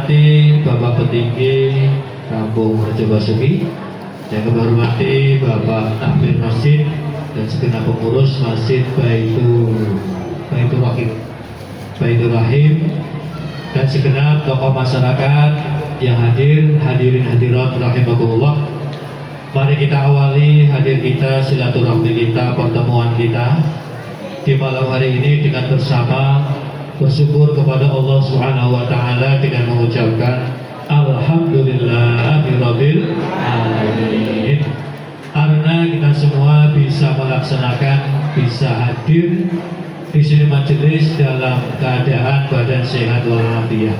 hormati Bapak Petinggi Kampung Rejo Basuki, yang kami hormati Bapak Takmir Masjid dan segenap pengurus Masjid Baitur Rahim, dan segenap tokoh masyarakat yang hadir, hadirin hadirat rahimakumullah. Mari kita awali hadir kita, silaturahmi kita, pertemuan kita di malam hari ini dengan bersama bersyukur kepada Allah Subhanahu wa taala dengan mengucapkan alhamdulillahirabbil alamin. Karena kita semua bisa melaksanakan, bisa hadir di sini majelis dalam keadaan badan sehat walafiat.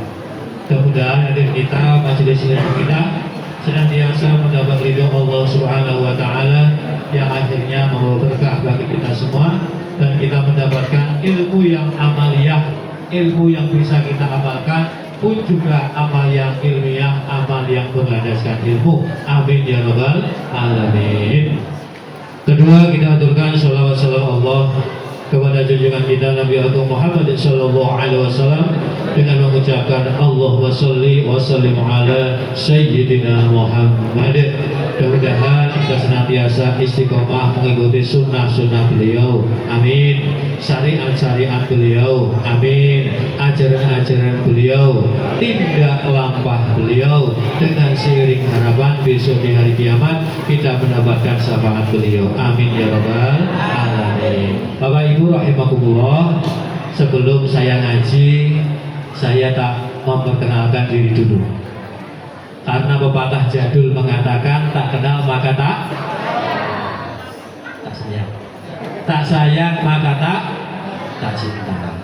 Mudah-mudahan hadir kita, majelis ilmu kita senantiasa mendapat ridho Allah Subhanahu wa taala yang akhirnya membawa berkah bagi kita semua, dan kita mendapatkan ilmu yang amaliyah, ilmu yang bisa kita amalkan, pun juga amal yang ilmiah, amal yang berlandaskan ilmu. Amin ya rabbal alamin. Kedua, kita aturkan sholawat salam Allah kepada junjungan kita Nabi Agung Muhammad sallallahu alaihi wasallam dengan mengucapkan Allahumma sholli wa sallim ala sayyidina Muhammad. Mudah-mudahan kita senantiasa istiqomah mengikuti sunnah-sunnah beliau, amin, syariat-syariat beliau, amin, ajaran-ajaran beliau, tindak lampah beliau, dengan seiring harapan besok di hari kiamat kita mendapatkan syafaat beliau, amin ya rabbal alamin. Bapak Ibu rahimakumullah, sebelum saya ngaji, saya tak memperkenalkan diri dulu, karena pepatah jadul mengatakan tak kenal maka tak sayang, tak sayang maka tak cinta.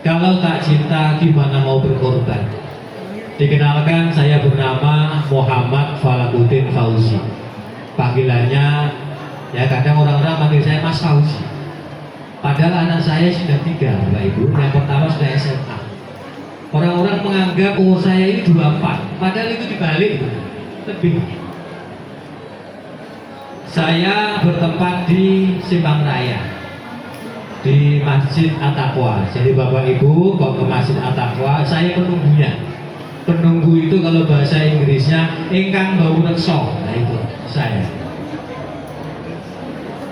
Kalau tak cinta gimana mau berkorban? Dikenalkan, saya bernama Muhammad Falakuddin Fauzi. Panggilannya, ya kadang orang-orang panggil saya Mas Fauzi, padahal anak saya sudah 3, Bapak Ibu. Yang pertama sudah SMA. Orang-orang menganggap umur saya ini 24, padahal itu dibalik, lebih. Saya bertempat di Simpang Raya, di Masjid At-Taqwa. Jadi Bapak Ibu kalau ke Masjid At-Taqwa, saya penunggunya. Penunggu itu kalau bahasa Inggrisnya ingkang bau reksa. Nah itu saya.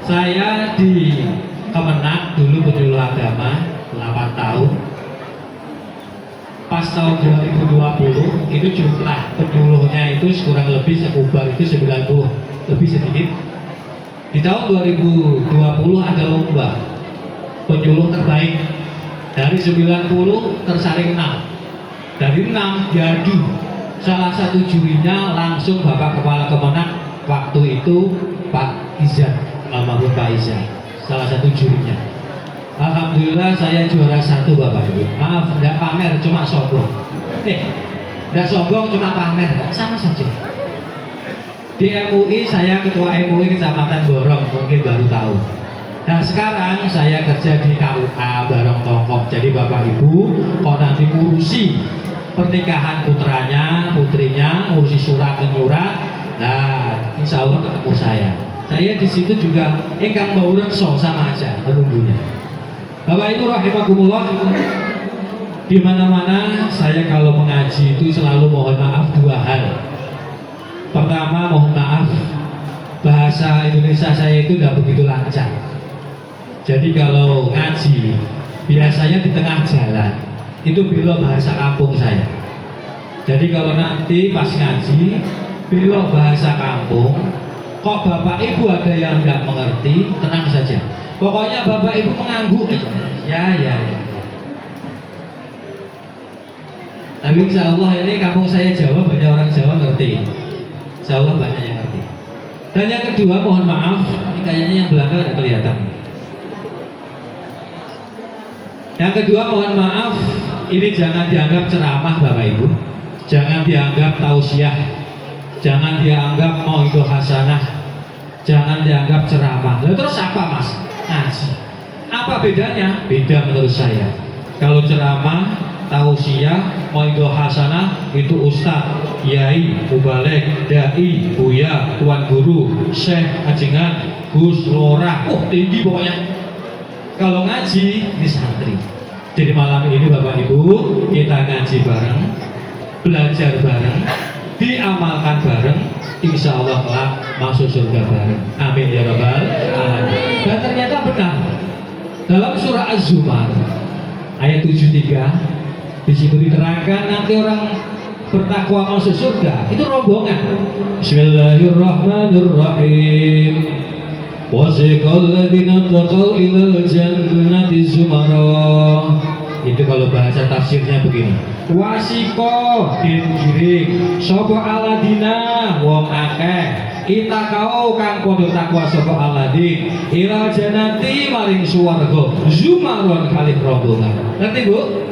Saya di Kemenak dulu penyuluh agama 8 tahun. Pas tahun 2020 itu jumlah penyuluhnya itu kurang lebih sekubar itu 90 lebih sedikit. Di tahun 2020 ada lomba penyuluh terbaik, dari 90 tersaring 6, dari 6 jadi salah satu jurinya langsung Bapak Kepala Kemenak waktu itu, Pak Izan, almarhum Pak Izan, salah satu jurinya. Alhamdulillah saya juara 1 Bapak Ibu. Maaf, tidak pamer, cuma sombong. Tidak sombong, cuma pamer, sama saja. Di MUI saya ketua MUI Kecamatan Borong, mungkin baru tahu. Nah sekarang saya kerja di KUA Barong Tongkok. Jadi Bapak Ibu, kalau nanti ngurusi pernikahan putranya, putrinya, ngurusi surat menyurat, nah insya Allah ketemu saya. Saya di situ juga ingkang bau reksa, sama aja penunggunya. Bapak Ibu rahimakumullah, di mana-mana saya kalau mengaji itu selalu mohon maaf 2 hal. Pertama, mohon maaf bahasa Indonesia saya itu tidak begitu lancar. Jadi kalau ngaji biasanya di tengah jalan itu belok bahasa kampung saya. Jadi kalau nanti pas ngaji belok bahasa kampung, kok Bapak Ibu ada yang nggak mengerti, tenang saja. Pokoknya Bapak Ibu mengangguk ya. Tapi insya Allah ini kampung saya Jawa, banyak orang Jawa ngerti. Insya Allah banyak yang ngerti. Dan yang kedua, mohon maaf, ini kayaknya yang belakang ada kelihatan. Yang kedua, mohon maaf, ini jangan dianggap ceramah Bapak Ibu, jangan dianggap tausiah, jangan dianggap mauidhah hasanah, jangan dianggap ceramah. Lalu terus apa Mas? Ngaji. Apa bedanya? Beda menurut saya. Kalau ceramah, tausiah, mauidhah hasanah itu ustaz, kiai, mubalek, dai, buya, tuan guru, syekh, ajengan, gus, lurah, tinggi pokoknya. Kalau ngaji, ini santri. Jadi malam ini Bapak Ibu kita ngaji bareng, belajar bareng, diamalkan bareng, insya Allah kelak masuk surga bareng. Amin ya rabbal alamin. Dan ternyata benar dalam surah Az-Zumar ayat 73 di situ diterangkan nanti orang bertakwa masuk surga itu rombongan. Bismillahirrahmanirrahim. Wasiqal ladzina taqaw ilal jannati zumara. Itu kalau bahasa tafsirnya begini. Wasiko digiring sapa aladina wong akeh itakau kang padha takwa sapa aladin ila jannati maring swarga zumaron kali rombongan. Ngerti Bu?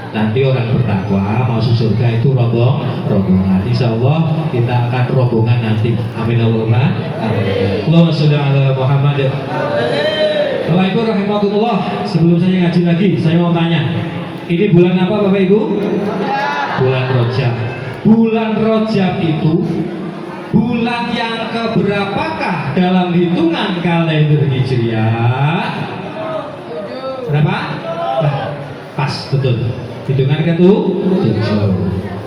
Nanti orang bertakwa masuk surga itu rombongan. Insya Allah kita akan rombongan nanti. Amin Allahumma amin. Allahumma sholli ala Muhammad. Bapak Ibu rahimakumullah, sebelum saya ngaji lagi, saya mau tanya, ini bulan apa Bapak Ibu? Bulan Rajab. Bulan Rajab itu bulan yang keberapakah dalam hitungan kalender Hijriah? Berapa? Pas, betul. Hitungan ke-7.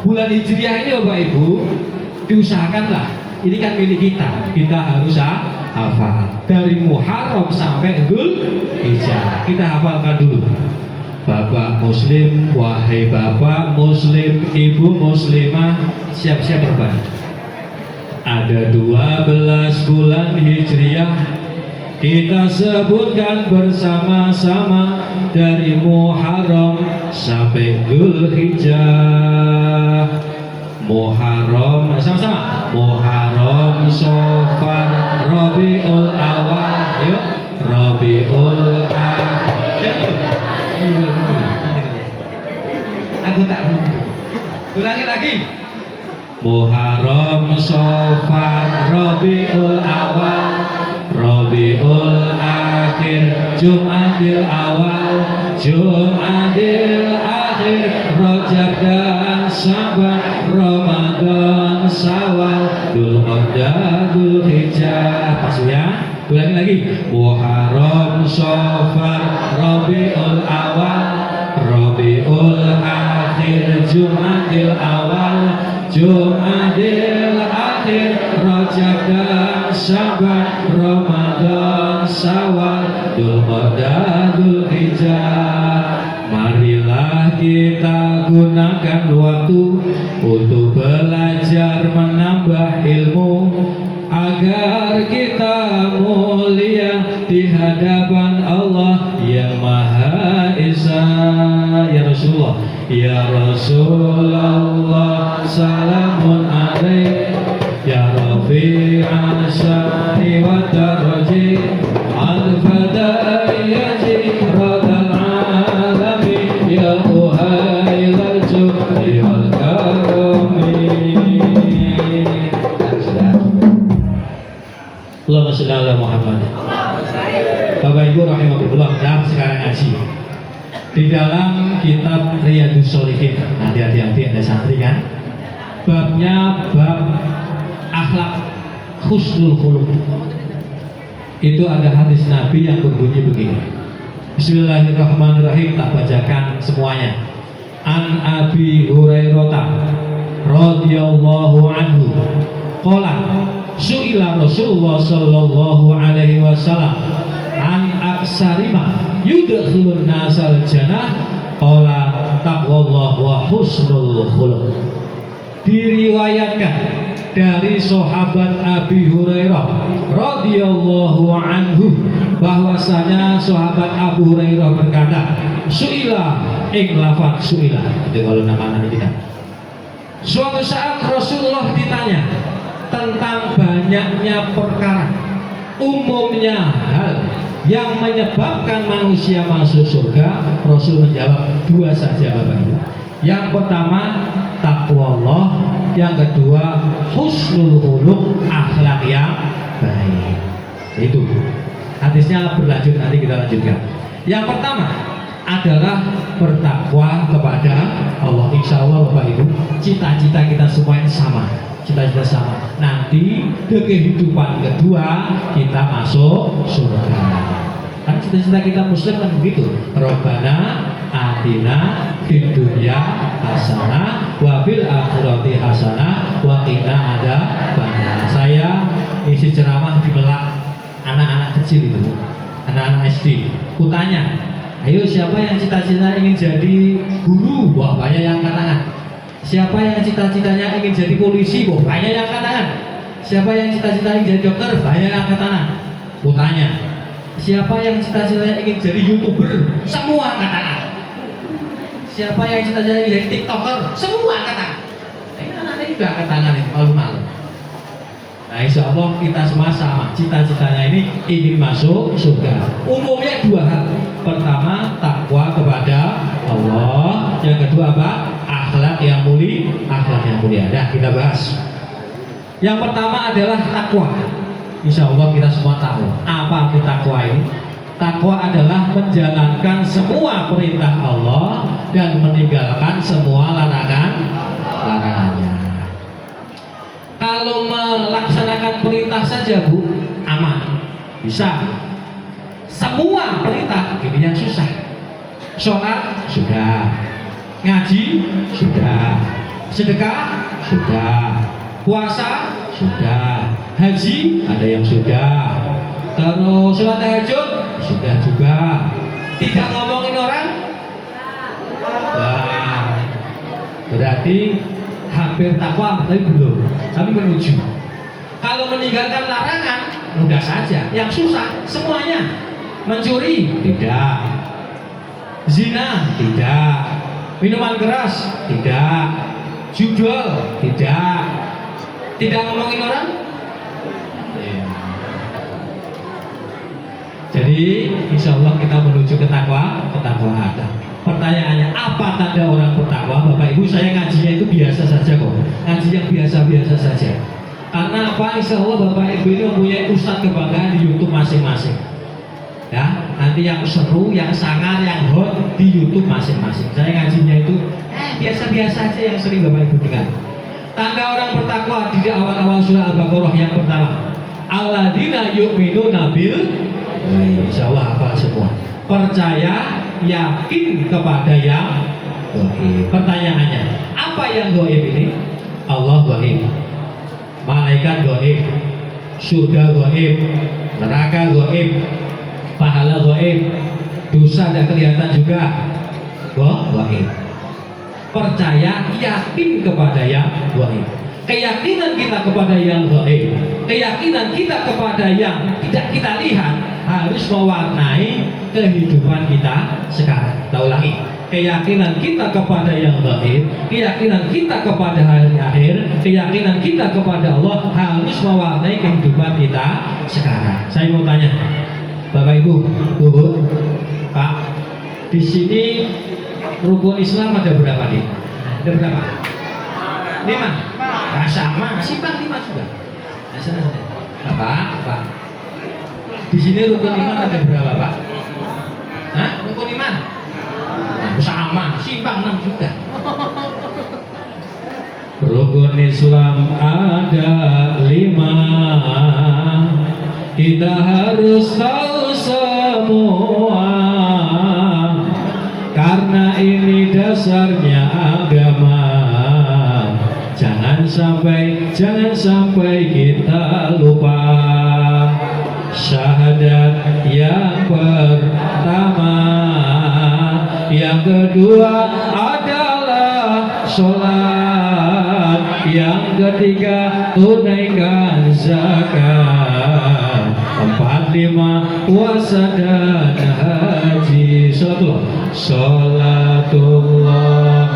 Bulan Hijriah ini Bapak Ibu diusahakanlah. Ini kan milik kita. Kita harus hafal dari Muharram sampai Dzulhijjah. Kita hafalkan dulu. Bapak Muslim, wahai Bapak Muslim, Ibu Muslimah, siap-siap berbaring. Ada 12 bulan Hijriah. Kita sebutkan bersama-sama dari Muharram sampai Dzulhijjah. Muharram sama-sama. Muharram, Safar, Rabiul Awal, yuk. Rabiul Akhir. Aku tak ulangi lagi. Muharram, Safar, Rabiul Awal, Rabiul Akhir, Jumadil Awal, Jumadil Akhir, Rajab dan Syaban, Ramadan, Syawal, Dzulqa'dah, Dzulhijjah. Pas ya? Ulangi lagi. Muharram, Safar, Rabiul Awal, Rabiul Akhir, Jumadil Awal, Jumadil Akhir, Rajab dan Syaban, Ramadan, Syawal, Dzulqa'dah, Dzulhijjah. Marilah kita gunakan waktu untuk belajar menambah ilmu agar kita mulia di hadapan Allah yang Maha Esa. Ya Rasulullah, ya Rasulullah, salamun alaik ya Rafi'an syari wa daraji al-fada'i radal alami ya uhailal jubri wal karami. Allahumma sholli ala Muhammad. Bapak Ibu rahimahullah, dan sekarang ngaji di dalam kitab Riyadhus Shalihin. Nanti hati-hati ada santri kan. Babnya bab akhlak husnul khuluq. Itu ada hadis Nabi yang berbunyi begini. Bismillahirrahmanirrahim, tak bacakan semuanya. An Abi Hurairah radhiyallahu anhu qala su'ila Rasulullah sallallahu alaihi wasallam an aksarima yudkhilun nasal jannah qala taqwallah wa husnul khuluq. Diriwayatkan dari sahabat Abi Hurairah radhiyallahu anhu bahwasanya sahabat Abu Hurairah berkata, su'ila ing lafaz su'ila. Itu kalau nama kita. Suatu saat Rasulullah ditanya tentang banyaknya perkara, umumnya hal yang menyebabkan manusia masuk surga. Rasul menjawab dua saja Bapak Ibu. Yang pertama takwa Allah, yang kedua husnul khuluq, akhlak yang baik. Itu hadisnya berlanjut, nanti kita lanjutkan. Yang pertama adalah bertakwa kepada Allah. Insya Allah Bapak Ibu, cita-cita kita semuanya sama. Cita-cita sama. Nanti ke kehidupan kedua kita masuk surga. Karena cita-cita kita Muslim kan begitu. Rabbana atina fid dunya hasanah wa fil akhirati hasanah wa qina adzabannar. Saya isi ceramah di belak anak-anak kecil itu, anak-anak SD. Kutanya, ayo siapa yang cita-cita ingin jadi guru? Wah, banyak yang angkat tangan. Siapa yang cita-citanya ingin jadi polisi? Wah, banyak yang angkat tangan. Siapa yang cita-cita ingin jadi dokter? Banyak yang angkat tangan. Kutanya, siapa yang cita-citanya ingin jadi YouTuber? Semua angkat tangan. Siapa yang cita-citanya ingin jadi TikToker? Semua angkat tangan. Ini anak-anak juga angkat tangan ini, malu-malu. Nah, insya Allah kita semua sama, cita-citanya ini ingin masuk surga. Umumnya dua hal. Pertama, takwa kepada Allah. Yang kedua apa? Akhlak yang mulia, akhlak yang mulia. Nah, kita bahas. Yang pertama adalah takwa. Insya Allah kita semua tahu apa itu takwa ini. Takwa adalah menjalankan semua perintah Allah dan meninggalkan semua larangannya. Kalau melaksanakan perintah saja Bu, aman, bisa. Semua perintah ini yang susah. Sholat sudah, ngaji sudah, sedekah sudah, puasa sudah, haji ada yang sudah, terus sholat tahajud sudah juga. Tidak ngomongin orang, nah, berarti hampir takwa tapi belum, tapi menuju. Kalau meninggalkan larangan mudah saja, yang susah semuanya. Mencuri tidak, zina tidak, minuman keras tidak, judul tidak ngomongin orang. Jadi insya Allah kita menuju ke ketakwaan. Pertanyaannya, apa tanda orang bertakwa? Bapak Ibu, saya ngajinya itu biasa saja kok, ngaji yang biasa-biasa saja. Karena apa? Insya Allah Bapak Ibu ini mempunyai ustadz kebanggaan di YouTube masing-masing. Ya, nanti yang seru, yang sangar, yang hot di YouTube masing-masing. Saya ngajinya itu biasa-biasa aja yang sering Bapak Ibu dengar. Tanda orang bertakwa di awal-awal surah Al-Baqarah yang pertama, alladzina yu'minuna bil, insya Allah hafal semua. Percaya, yakin kepada yang gaib. Pertanyaannya, apa yang gaib ini? Allah gaib, malaikat gaib, surga gaib, neraka gaib, pahala gaib, dosa tidak kelihatan juga gaib. Percaya, yakin kepada yang gaib. Keyakinan kita kepada yang gaib, keyakinan kita kepada yang tidak kita lihat harus mewarnai kehidupan kita sekarang. Kita ulangi, keyakinan kita kepada yang gaib, keyakinan kita kepada hari akhir, keyakinan kita kepada Allah harus mewarnai kehidupan kita sekarang. Saya mau tanya, Bapak Ibu, Bu, Pak, di sini rukun Islam ada berapa nih? Ada berapa? 5. Nah, sama, simpang 5 juga. Nah, Pak. Di sini rukun iman ada berapa, Pak? Hah? Rukun iman? Nah, sama, simpang 6 juga. Rukun Islam ada 5. Kita harus tahu semua, karena ini dasarnya agama. Jangan sampai kita lupa. Syahadat yang pertama, yang kedua adalah sholat, yang ketiga tunaikan zakat, 4, 5 puasa dan haji. Sholatullah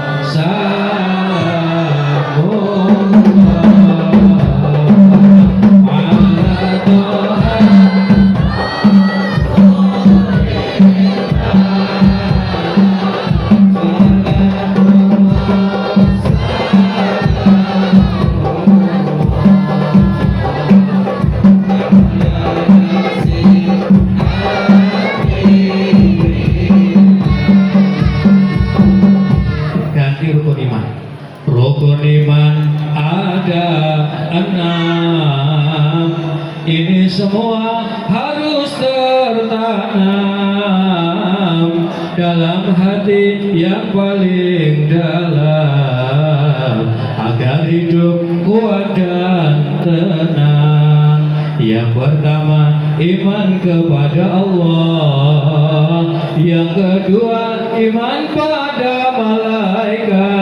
dalam hati yang paling dalam, agar hidup kuat dan tenang. Yang pertama, iman kepada Allah. Yang kedua, iman pada malaikat.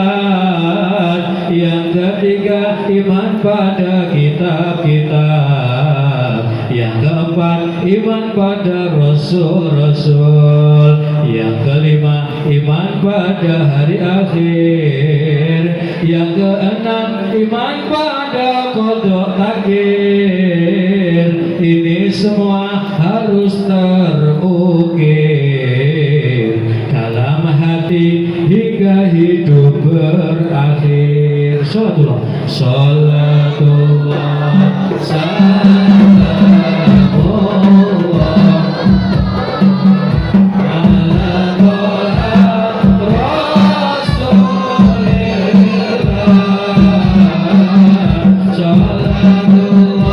Yang ketiga, iman pada kitab-kitab. Yang keempat, iman pada rasul-rasul. Yang kelima, iman pada hari akhir. Yang keenam, iman pada qada takdir. Ini semua harus terukir dalam hati hingga hidup berakhir. Salatullah, salatullah, salamullah ala Toha Rasulillah. Salatullah.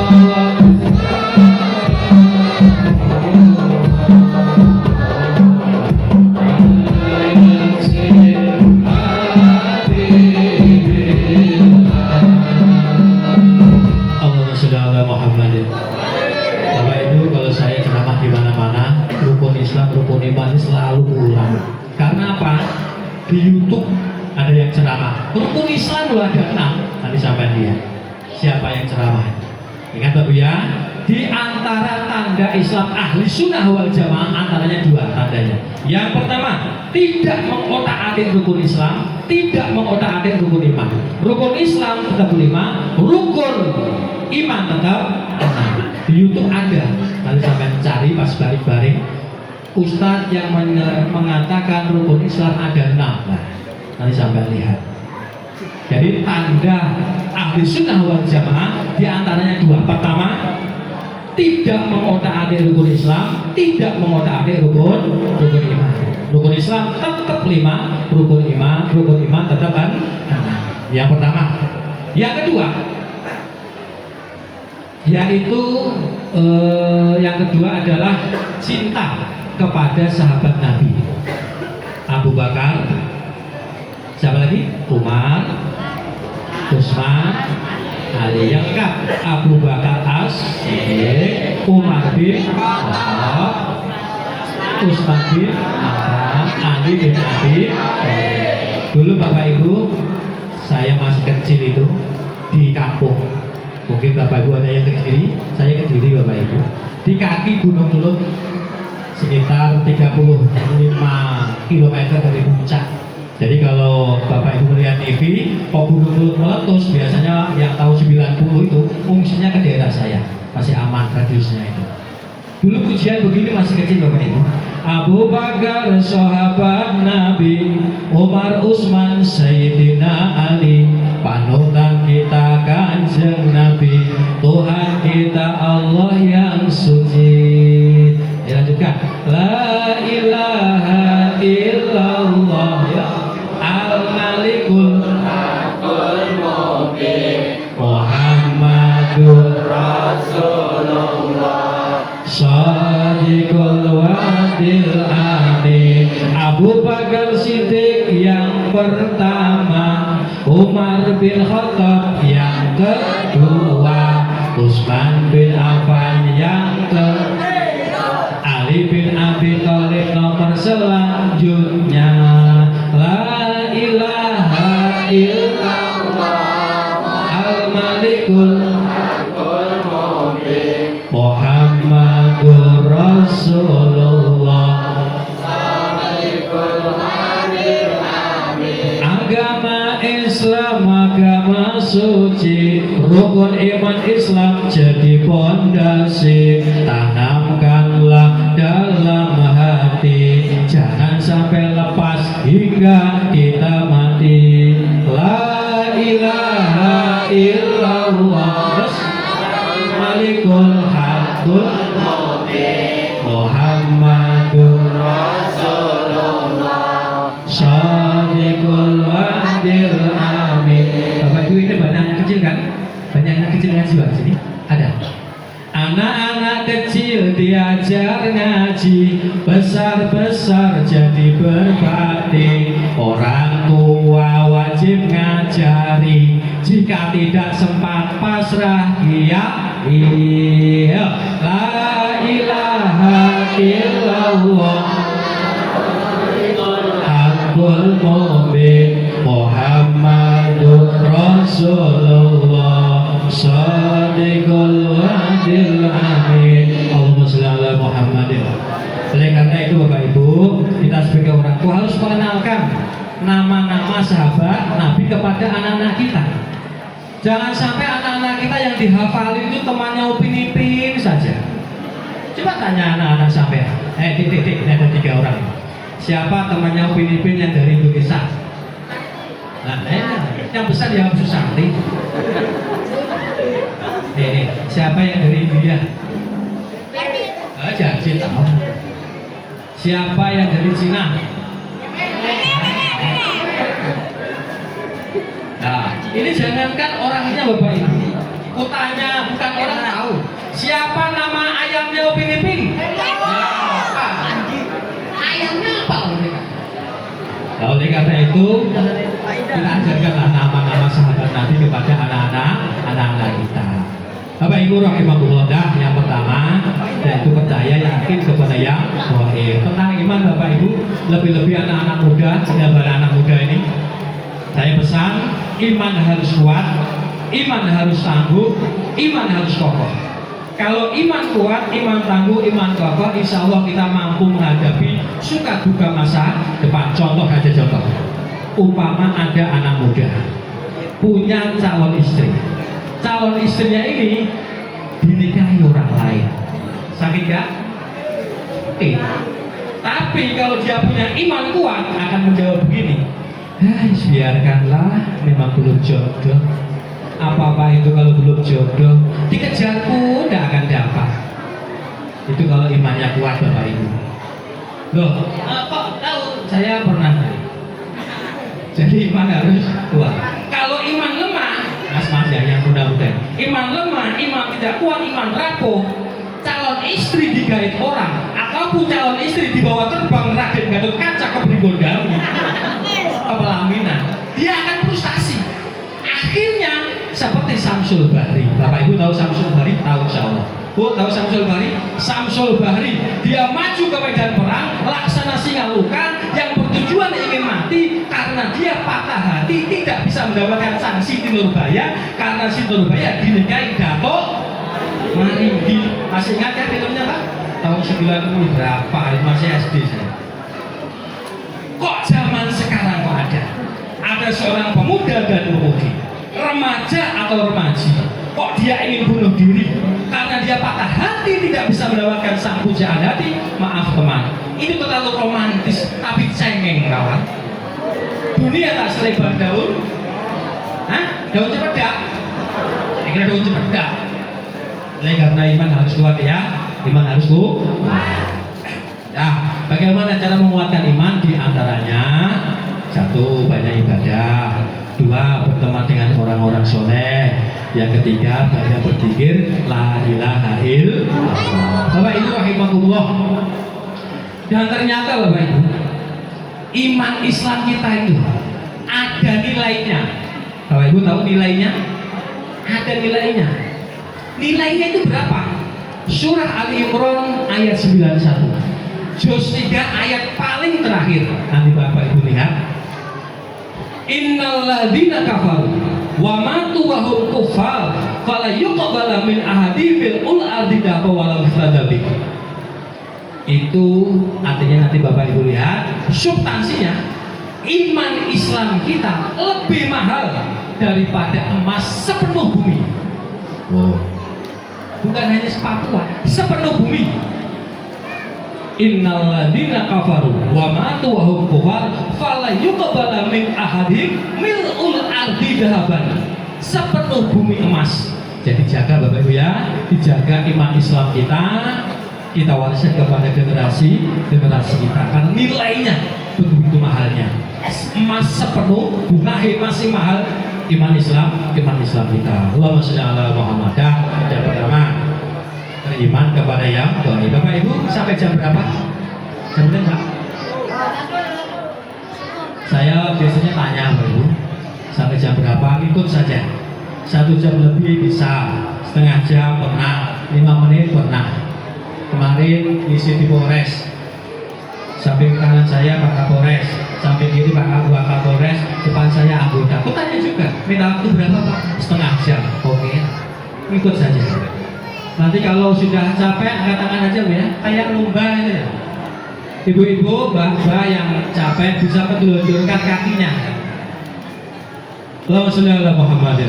Rukun iman selalu ulang. Karena apa? Di YouTube ada yang ceramah. Rukun Islam loh ada 6. Nanti sampai lihat siapa yang ceramah. Ingat Bapak ya, di antara tanda Islam ahli sunnah wal jamaah antaranya 2 tandanya. Yang pertama, tidak mengotak-atik rukun Islam, tidak mengotak-atik rukun iman. Rukun Islam tetap 5, rukun iman tetap 6. Di YouTube ada. Nanti sampai cari pas baring-baring. Ustadz yang mengatakan rukun Islam ada 6. Nah, nanti sampai lihat. Jadi tanda ahli sunnah wal jamaah diantaranya 2. Pertama, tidak mengotak-atik rukun Islam, tidak mengotak-atik rukun iman. Rukun Islam tetap 5, rukun iman tetap 6. Yang pertama. Yang kedua, yaitu yang kedua adalah cinta kepada sahabat Nabi. Abu Bakar, siapa lagi? Umar, Utsman, Ali. Yang lengkap, Abu Bakar As-Siddiq, Umar bin Khattab, Utsman bin Affan, Ali bin Abi Thalib. Dulu Bapak Ibu, saya masih kecil itu di kampung. Mungkin Bapak Ibu ada yang Kediri, saya Kediri Bapak Ibu. Di kaki Gunung Kelut, sekitar 35 km dari puncak. Jadi kalau Bapak Ibu melihat TV, kok Gunung Kelut meletus, biasanya yang tahun 90 itu fungsinya ke daerah saya, masih aman radiusnya itu. Dulu pujian begini masih kecil Bapak Ibu. Abu Bakar sahabat Nabi, Umar Utsman Sayyidina Ali, panutan kita Kanjeng Nabi, Tuhan kita Allah yang suci. Lanjutkan. La ilaha illallah ya al-malikul hakul mubin Muhammadur Rasulullah Shadiqul wadil amin. Abu Bakar Siddiq yang pertama, Umar bin Khattab yang kedua, Utsman bin Affan yang ketiga, Ali bin Abi Thalib nomor selanjutnya. La ilaha illallah al-malikul hakul mubin Muhammadur Rasulullah Salikul hadil amin. Agama Islam agama suci, rukun iman Islam jadi pondasi. Tanamkanlah dalam hati, jangan sampai lepas hingga kita mati. La ilaha illallah Malikul hakul mubin Muhammadur Rasulullah Shadiqul wadil amin. Bapak Ibu ini banyak yang kecil kan? Banyak yang kecil ngaji di sini? Ada. Anak-anak kecil diajar ngaji, besar-besar jadi berbakti. Orang tua wajib ngajari, jika tidak sempat pasrah iya. La ilaha illallah Abdul Mu'min Muhammadur Rasulullah Shadiqul Wadil Amin. Allahumma sholli ala Muhammadin. Oleh karena itu Bapak Ibu, kita sebagai orang tua harus mengenalkan nama-nama sahabat Nabi kepada anak-anak kita. Jangan sampai anak-anak kita yang dihafalin itu temannya Upin Ipin saja. Coba tanya anak-anak sampai, ini ada 3 orang. Siapa temannya Upin Ipin yang dari Indonesia? Nah, yang besar yang Susanti. Siapa yang dari India? Jadi tahu. Siapa yang dari Cina? Nah, ini jangankan orangnya Bapak Ibu, kutanya bukan orang tahu. Siapa nama ayamnya Upin Ipin? Ayamnya apa mereka? Nah, oleh karena itu kita ajarkanlah nama-nama sahabat Nabi kepada anak-anak kita. Bapak Ibu rahimahullah, yang pertama yaitu percaya yakin kepada yang wahid. Tentang iman Bapak Ibu, lebih-lebih anak-anak muda, anak muda ini, saya pesan iman harus kuat, iman harus tangguh, iman harus kokoh. Kalau iman kuat, iman tangguh, iman kokoh, insya Allah kita mampu menghadapi suka duka masa depan. Contoh, umpama ada anak muda punya calon istri. Calon istrinya ini dinikahi orang lain, sakit gak? Tapi kalau dia punya iman kuat akan menjawab begini, biarkanlah, memang belum jodoh. Apa-apa itu kalau belum jodoh, dikejar pun tidak akan dapat. Itu kalau imannya kuat Bapak Ibu. Loh, kok tahu? Saya pernah. Jadi iman harus kuat. Kalau iman lemah, mas-mas ya yang muda-muda, iman lemah, iman tidak kuat, iman rapuh, calon istri digait orang, ataupun calon istri dibawa terbang Raden Gatot Kaca ke Prigondawi, ke pelaminan, dia akan frustasi. Akhirnya seperti Samsul Bahri. Bapak Ibu tahu Samsul Bahri? Tahu insyaallah. Bu, tahu Samsul Bahri? Samsul Bahri, dia maju ke medan perang, laksana Singaluka, yang bertujuan ingin mati karena dia patah hati, tidak bisa mendapatkan sang Siti Nurbaya karena Siti Nurbaya dinikahi Datuk Maringgi. Masih ingat ya filmnya Pak? Tahun 90 berapa? Masih SD saya. Kok zaman sekarang kok ada seorang pemuda dan pemudi, remaja atau remaji, kok dia ingin bunuh diri karena dia patah hati, tidak bisa mendapatkan sang pujaan hati. Maaf teman, itu terlalu romantis tapi cengeng kawan. Dunia tak selebar daun, daun cempedak. Saya kira daun cempedak. Oleh karena iman harus kuat ya, iman harus kuat. Nah, bagaimana cara menguatkan iman? Di antaranya, 1, banyak ibadah. 2, berteman dengan orang-orang soleh. Yang ketiga, banyak berzikir la ilaha illallah. Bapak Ibu rahimakumullah. Dan ternyata Bapak Ibu, iman Islam kita itu ada nilainya. Bapak Ibu tahu nilainya? Ada nilainya. Nilainya itu berapa? Surah Ali Imran ayat 91. Juz 3 ayat paling terakhir. Nanti Bapak Ibu lihat. Innal ladzina kafaru wa matu wa hum kuffar fala yuqbala min ahadihim bil ardi dafa walau istadabi. Itu artinya nanti Bapak Ibu lihat substansinya, iman Islam kita lebih mahal daripada emas sepenuh bumi. Wow. Bukan hanya sepatuan, sepenuh bumi. Innal ladzina kafaru wa matu wa hum kuffar fala yuqbala min ahadihim mil'ul ardi dahaban. Sepenuh bumi emas. Jadi jaga Bapak Ibu ya, dijaga iman Islam kita wariskan kepada generasi kita karena nilainya begitu mahalnya. Emas sepenuh, bunga masih mahal, iman Islam kita. Allahumma sholli ala Muhammad. Yang pertama, iman kepada yang gaib. Bapak Ibu sampai jam berapa? Sebentar Pak. Saya biasanya tanya Bapak Ibu sampai jam berapa, ikut saja. 1 jam lebih bisa, setengah jam pernah, 5 menit pernah. Kemarin isi di Polres, samping kanan saya Pak Kapolres, samping kiri Pak Kapolres, depan saya anggota. Aku tanya juga, minta waktu berapa Pak? Setengah jam. Oke, ikut saja. Nanti kalau sudah capek, angkat tangan aja ya, kayak lomba itu ya. Ibu-ibu, mbak-mbak yang capek bisa menelurkan kakinya. Allahumma sholli ala Muhammad.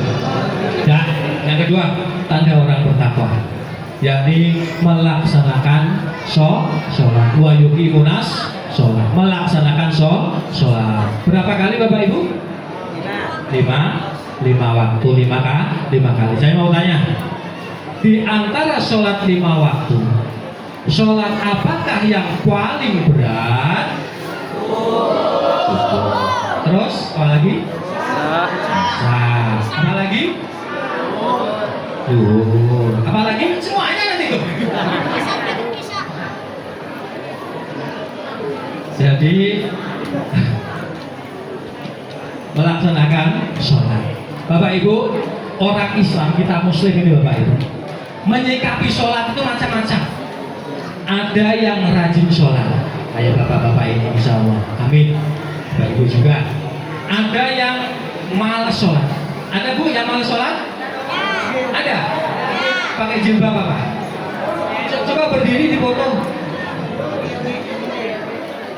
Dan yang kedua, tanda orang bertakwa, yakni melaksanakan sholat. Wa yuqimunas sholat, melaksanakan sholat. Berapa kali Bapak Ibu? 5 waktu, 5 kali. Saya mau tanya, di antara sholat 5 waktu, sholat apakah yang paling berat? Terus apa lagi? Apa lagi? Apa lagi? Semuanya nanti tuh. Jadi melaksanakan sholat. Bapak Ibu, orang Islam, kita Muslim ini Bapak Ibu, menyikapi sholat itu macam-macam. Ada yang rajin sholat, kayak bapak-bapak ini, insya Allah, amin. Bapak Ibu juga. Ada yang malas sholat. Ada Bu yang malas sholat? Ada? Pakai jilbab apa? Coba berdiri di foto.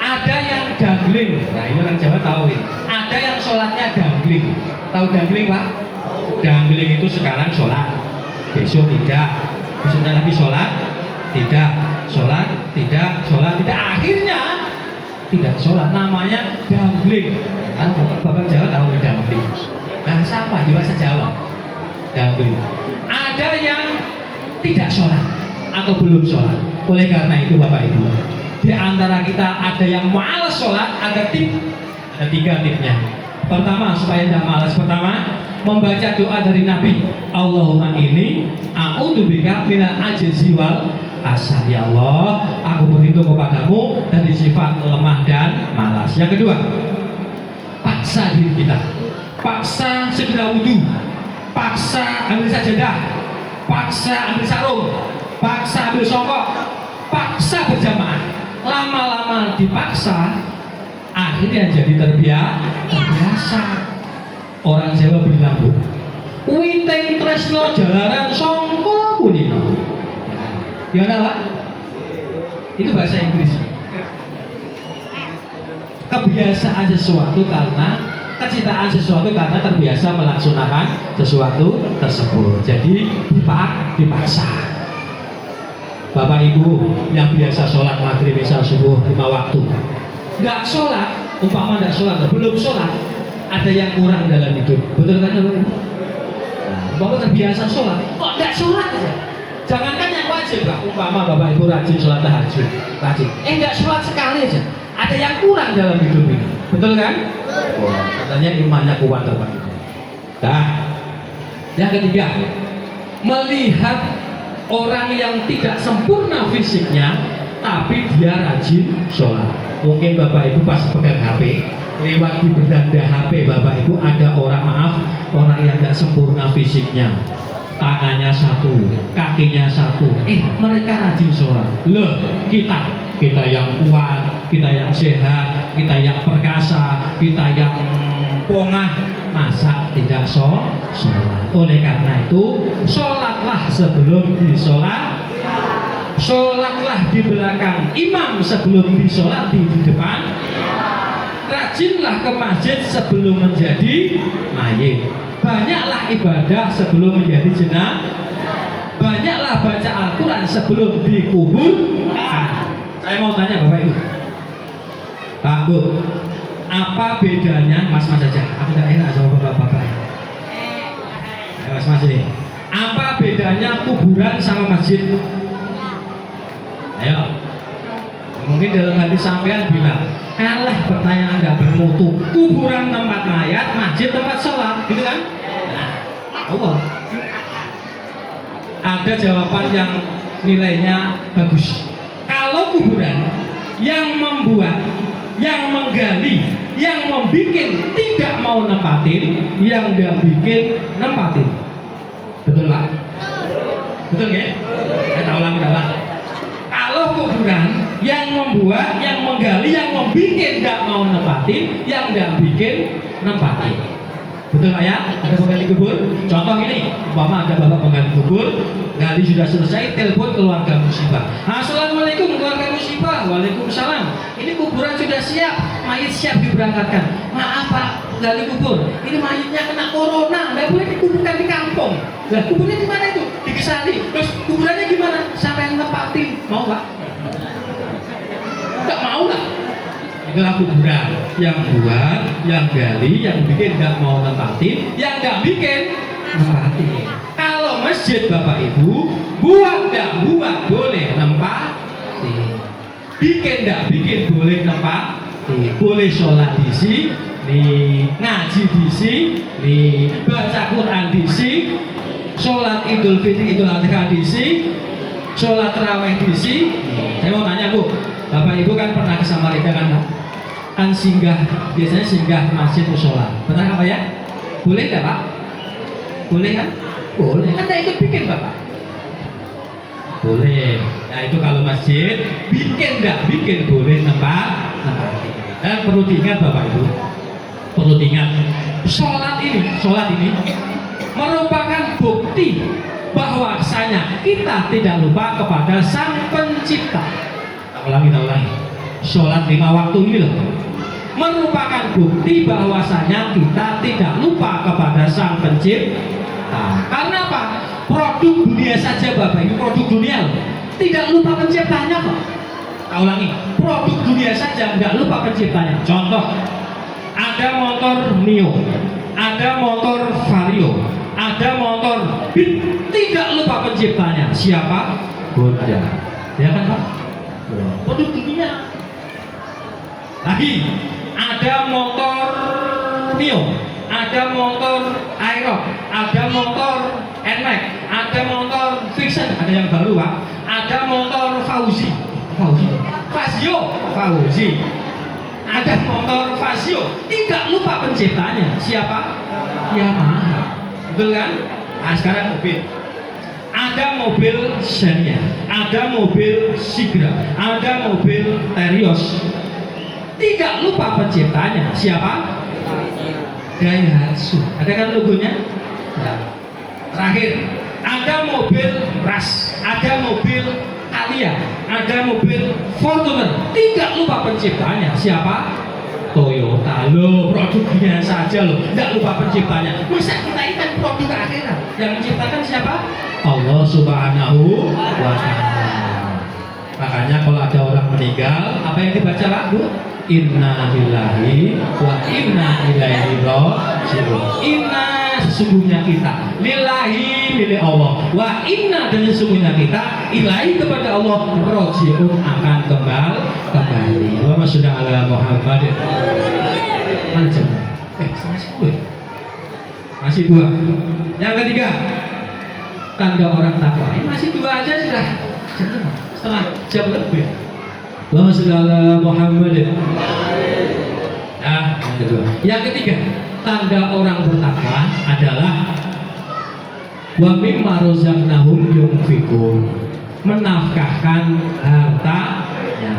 Ada yang gangling. Nah ini orang Jawa tahu ini. Ada yang sholatnya gangling. Tahu gangling Pak? Gangling itu sekarang sholat, besok tidak, besoknya lagi sholat, tidak, sholat, tidak, sholat, tidak, akhirnya tidak sholat. Namanya gangling. Kan Bapak Jawa tahu gangling. Bahasa apa di bahasa Jawa? Gangling. Ada yang tidak sholat atau belum sholat. Oleh karena itu Bapak Ibu, di antara kita ada yang malas sholat, ada 3 tipnya. Pertama, supaya tidak malas, pertama membaca doa dari Nabi. Allahumma inni a'udzubika minal ajzi wal kasal. Ya Allah, aku berlindung kepadamu dari sifat lemah dan malas. Yang kedua, paksa diri kita, paksa segera wudhu, paksa ambil sajadah, paksa ambil sarung, paksa ambil songkok, paksa berjamaah. Lama-lama dipaksa, akhirnya jadi terbiasa. Orang Jawa bilang Bu, witeng tresno jalaran songko punino. Gimana Pak? Itu bahasa Inggris. Kebiasaan sesuatu karena kecintaan sesuatu karena terbiasa melaksanakan sesuatu tersebut. Jadi dipaksa. Bapak Ibu yang biasa sholat maghrib, isya, subuh 5 waktu, nggak sholat, umpama nggak sholat, belum sholat, ada yang kurang dalam hidup. Betul kan Bapak Ibu? Bapak terbiasa sholat, kok nggak sholat aja? Jangankan yang wajib Pak, umpama Bapak Ibu rajin sholat tahajud, rajin, nggak sholat sekali aja, ada yang kurang dalam hidup ini. Betul kan? Katanya imannya kuat Bapak Ibu. Nah, yang ketiga, melihat orang yang tidak sempurna fisiknya tapi dia rajin sholat. Mungkin Bapak Ibu pas pegang HP, lewat di beranda HP Bapak Ibu ada orang yang tidak sempurna fisiknya, tangannya satu, kakinya satu, mereka rajin sholat. Loh, kita yang kuat, kita yang sehat, kita yang perkasa, kita yang pongah, masa tidak sholat? Oleh karena itu, sholatlah sebelum disolat, sholatlah di belakang imam sebelum disolat di depan, rajinlah ke masjid sebelum menjadi mayit, banyaklah ibadah sebelum menjadi jenazah, banyaklah baca Al-Quran sebelum dikubur. Saya mau tanya Bapak Ibu, Pak Bu, apa bedanya mas-mas saja? Aku tidak enak sama bapak-bapak. Mas-mas ini, apa bedanya kuburan sama masjid? Ayo, mungkin dalam hati sampean bilang, kalah pertanyaan nggak bermutu. Kuburan tempat mayat, masjid tempat sholat, gitu kan? Nah, Allah. Ada jawaban yang nilainya bagus. Kalau kuburan yang membuat, yang menggali, yang membuat tidak mau nempatin, yang nggak bikin nempatin. Betul Pak? Betul ya? Saya ulang. Kalau kuburan yang membuat, yang menggali, yang membuat tidak mau nempatin, yang nggak bikin nempatin. Betul Pak ya? Ada penggali kubur. Contoh ini, umpama ada bapak penggali kubur, gali sudah selesai, telepon keluarga musibah. Assalamualaikum keluarga musibah. Waalaikumsalam. Ini kuburan sudah siap, mayat siap diberangkatkan. Maaf Pak, gali kubur. Ini mayatnya kena corona, nggak boleh dikuburkan di kampung. Lah kuburnya di mana itu? Di Kesali. Terus kuburannya gimana? Siapa yang nempatin? Mau Pak? Nggak mau lah. Itulah kuburan yang buat, yang gali, yang bikin nggak mau nempatin, yang nggak bikin nempatin. Kalau masjid Bapak Ibu buat nggak buat boleh nempatin, bikin nggak bikin boleh nempatin, boleh sholat di sini, ngaji di sini, baca Quran di sini, sholat Idul Fitri Idul Adha di sini, sholat tarawih di sini. Saya mau tanya Bu, Bapak Ibu kan pernah ke Samarinda kan singgah, biasanya singgah masjid musola. Pernah apa ya? Boleh nggak Pak? Boleh kan? Boleh. Kan ikut bikin Bapak? Boleh. Nah itu kalau masjid bikin nggak bikin boleh tempat. Dan perlu diingat Bapak Ibu, perlu diingat sholat ini merupakan bukti bahwasanya kita tidak lupa kepada Sang Pencipta. Ulangi. Sholat 5 waktu ini loh merupakan bukti bahwasanya kita tidak lupa kepada Sang Pencipta. Karena apa? Produk dunia saja Bapak Ibu, produk dunia loh, tidak lupa penciptanya kok. Ulangi, produk dunia saja nggak lupa penciptanya. Contoh, ada motor Mio, ada motor Vario, ada motor Beat, tidak lupa penciptanya. Siapa? Honda. Ya kan Pak? Produk dunia. Lagi ada motor Mio, ada motor Aerox, ada motor Nmax, ada motor Vixen, ada yang baru Pak, ada motor Fauzi, ada motor Fazio, tidak lupa penciptanya. Siapa? Yamaha. Betul kan? Nah sekarang mobil, ada mobil Xenia, ada mobil Sigra, ada mobil Terios, tidak lupa penciptanya. Siapa? Daihatsu. Ada kan logonya? Nah. Terakhir, ada mobil Ras, ada mobil Alia, ada mobil Fortuner, tidak lupa penciptanya. Siapa? Toyota. Loh, produknya saja loh, tidak lupa penciptanya. Masa kita ini kan produk akhirat, yang menciptakan siapa? Allah Subhanahu wa Ta'ala. Makanya kalau ada orang meninggal, apa yang dibaca Pak Bu? Inna lillahi wa inna ilaihi raji'un. Inna sesungguhnya kita, lillahi milik Allah, wa inna dan sesungguhnya kita, ilahi kepada Allah, raji'un akan kembali. Allahumma sholli ala Muhammad. Macam masih dua. Yang ketiga, tanda orang takwa. Masih dua aja sudah setengah jam lebih. Allahumma sholli ala Muhammad. Nah, yang kedua. Yang ketiga, tanda orang bertakwa adalah wa mimma razaqnahum yunfiqun, menafkahkan hartanya,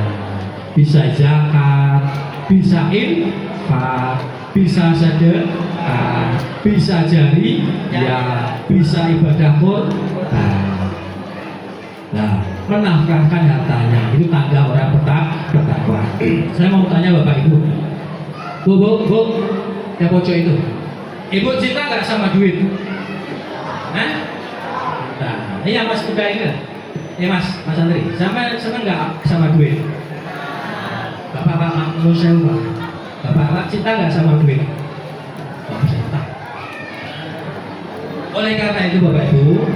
bisa zakat, bisa infak, bisa sedekah, bisa jariyah, bisa ibadah Quran. Nah, menafkahkan hartanya itu tanda orang bertakwa. Saya mau tanya Bapak Ibu, Bu, ya pojok itu, Ibu cinta nggak sama duit? Nah, iya Mas Kuda ini, ya Mas Andri, senang nggak sama duit? Bapak mau sewa, Bapak cinta nggak sama duit? Oh, cinta. Oleh karena itu Bapak Ibu,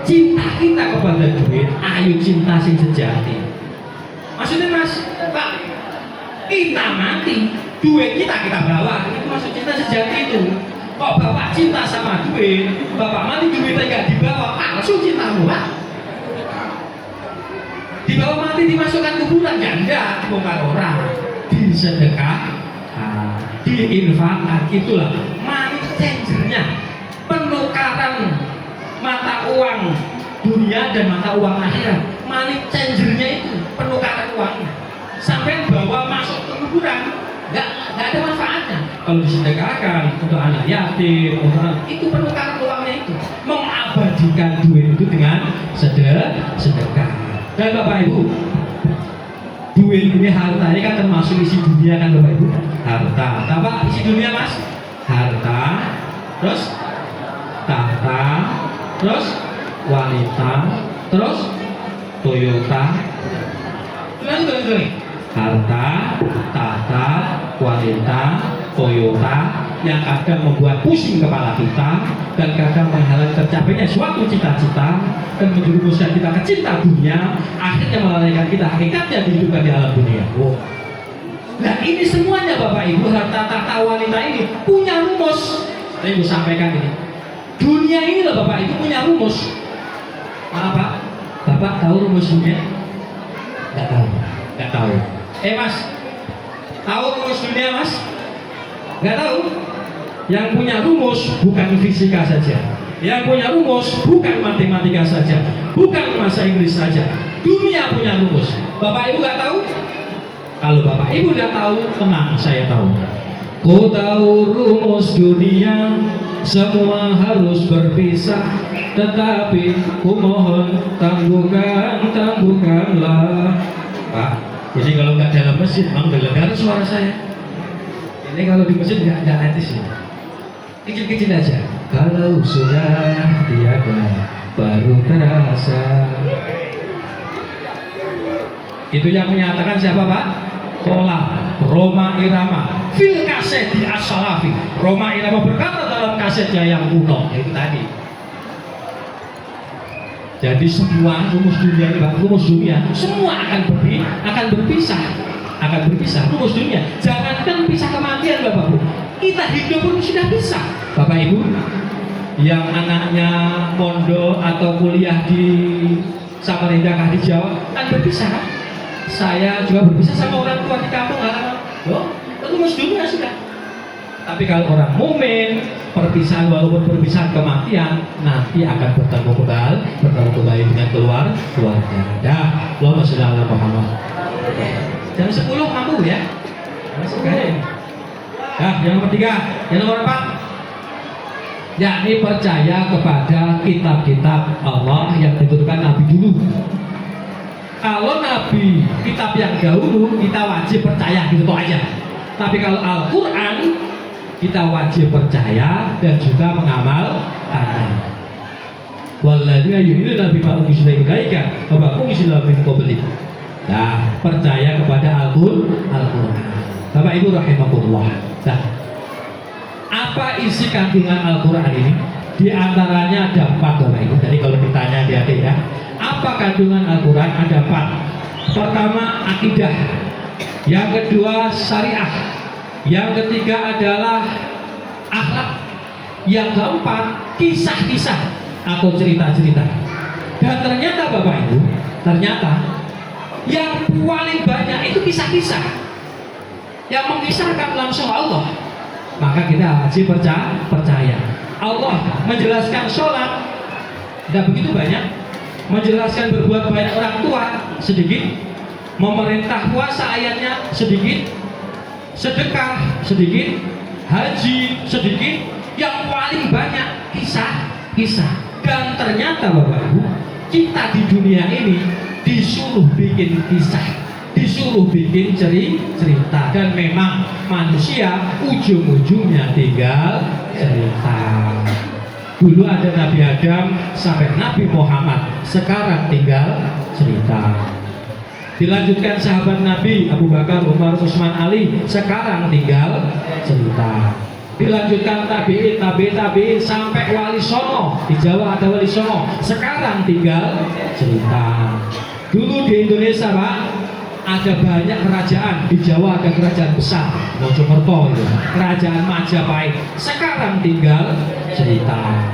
cinta kita kepada duit, ayo cinta sing sejati. Maksudnya Mas, Pak, kita mati, duit kita bawa, itu maksud cinta sejati itu. Kok Bapak cinta sama duit, Bapak mati duitnya nggak dibawa, palsu cintamu Pak. Dibawa mati dimasukkan kuburan ya enggak, dibongkar orang, disedekah, diinfakkan. Itulah money changernya, penukaran mata uang dunia dan mata uang akhirat. Money changernya itu penukaran uangnya. Sampai bawa masuk ke kuburan, nggak ada manfaatnya. Kalau disedekahkan untuk anak yatim, itu penukaran uangnya itu mengabadikan duit itu dengan sedekah. Dan Bapak Ibu, duit ini, harta ini kan termasuk isi dunia kan Bapak Ibu. Harta, apa isi dunia Mas? Harta, terus tahta, terus wanita, terus Toyota. Terus. Harta, tahta, wanita, Toyota yang kadang membuat pusing kepala kita dan kadang menghalang tercapainya suatu cita-cita dan menjerumuskan kita ke cinta dunia, akhirnya melalaikan kita hakikatnya dihidupkan di alam dunia. Nah ini semuanya Bapak Ibu, harta, tahta, wanita ini punya rumus. Saya mau sampaikan ini, dunia ini loh Bapak Ibu punya rumus. Apa? Bapak tahu rumus dunia? Nggak tahu. Mas, tahu rumus dunia Mas? Nggak tahu. Yang punya rumus bukan fisika saja, yang punya rumus bukan matematika saja, bukan bahasa Inggris saja. Dunia punya rumus. Bapak Ibu nggak tahu? Kalau Bapak Ibu nggak tahu, tenang, saya tahu. Ku tahu rumus dunia, semua harus berpisah, tetapi ku mohon tangguhkanlah. Pak, jadi kalau nggak dalam masjid, memang dengar suara saya. Ini kalau di masjid nggak etis ya. Kecil-kecil aja. Kalau sudah tiada, baru terasa. Itu yang menyatakan siapa Pak? Roma Irama fil kaset di as-salafi. Roma Irama berkata dalam kasetnya yang kuno, itu tadi. Jadi semua rumus dunia ini, rumus dunia semua akan berpisah rumus dunia. Jangankan pisah kematian Bapak Ibu, kita hidup pun sudah pisah. Bapak Ibu yang anaknya mondok atau kuliah di Samarinda kah di Jawa kan berpisah kan? Saya juga berpisah sama orang tua di kampung halaman. Rumus dunia sudah. Tapi kalau orang mukmin, perpisahan walaupun perpisahan kematian nanti akan bertemu kembali dengan keluarga. Dah, Allahumma sholli ala Muhammad. Jam 10 mampu ya? Masih kaya. Nah, yang ketiga, yang nomor 4, yakni percaya kepada kitab-kitab Allah yang diturunkan Nabi dulu. Kalau Nabi kitab yang dahulu kita wajib percaya gitu aja. Tapi kalau Al-Quran kita wajib percaya dan juga mengamalkannya. Walladzina yu'minuna bima unzila ilaika wa ma unzila min qablik. Nah, percaya kepada Al-Quran. Bapak Ibu rahimakumullah. Nah, apa isi kandungan Al-Quran ini? Di antaranya ada 4 Bapak Ibu. Jadi kalau ditanya di akhir ya, apa kandungan Al-Quran? Ada 4. Pertama akidah, yang kedua syariah, yang ketiga adalah akhlak, yang keempat kisah-kisah atau cerita-cerita. Dan ternyata Bapak Ibu, ternyata yang paling banyak itu kisah-kisah yang mengisahkan langsung Allah. Maka kita wajib percaya. Allah menjelaskan sholat tidak begitu banyak, menjelaskan berbuat baik orang tua sedikit, memerintah puasa ayatnya sedikit, sedekah sedikit, haji sedikit. Yang paling banyak kisah-kisah. Dan ternyata Bapak Ibu, kita di dunia ini disuruh bikin kisah, disuruh bikin cerita. Dan memang manusia ujung-ujungnya tinggal cerita. Dulu ada Nabi Adam sampai Nabi Muhammad, sekarang tinggal cerita. Dilanjutkan sahabat Nabi Abu Bakar, Umar, Utsman, Ali, sekarang tinggal cerita. Dilanjutkan tabi'in sampai Wali Songo. Di Jawa ada Wali Songo, sekarang tinggal cerita. Dulu di Indonesia Pak, ada banyak kerajaan. Di Jawa ada kerajaan besar, Mojokerto itu, kerajaan Majapahit, sekarang tinggal cerita.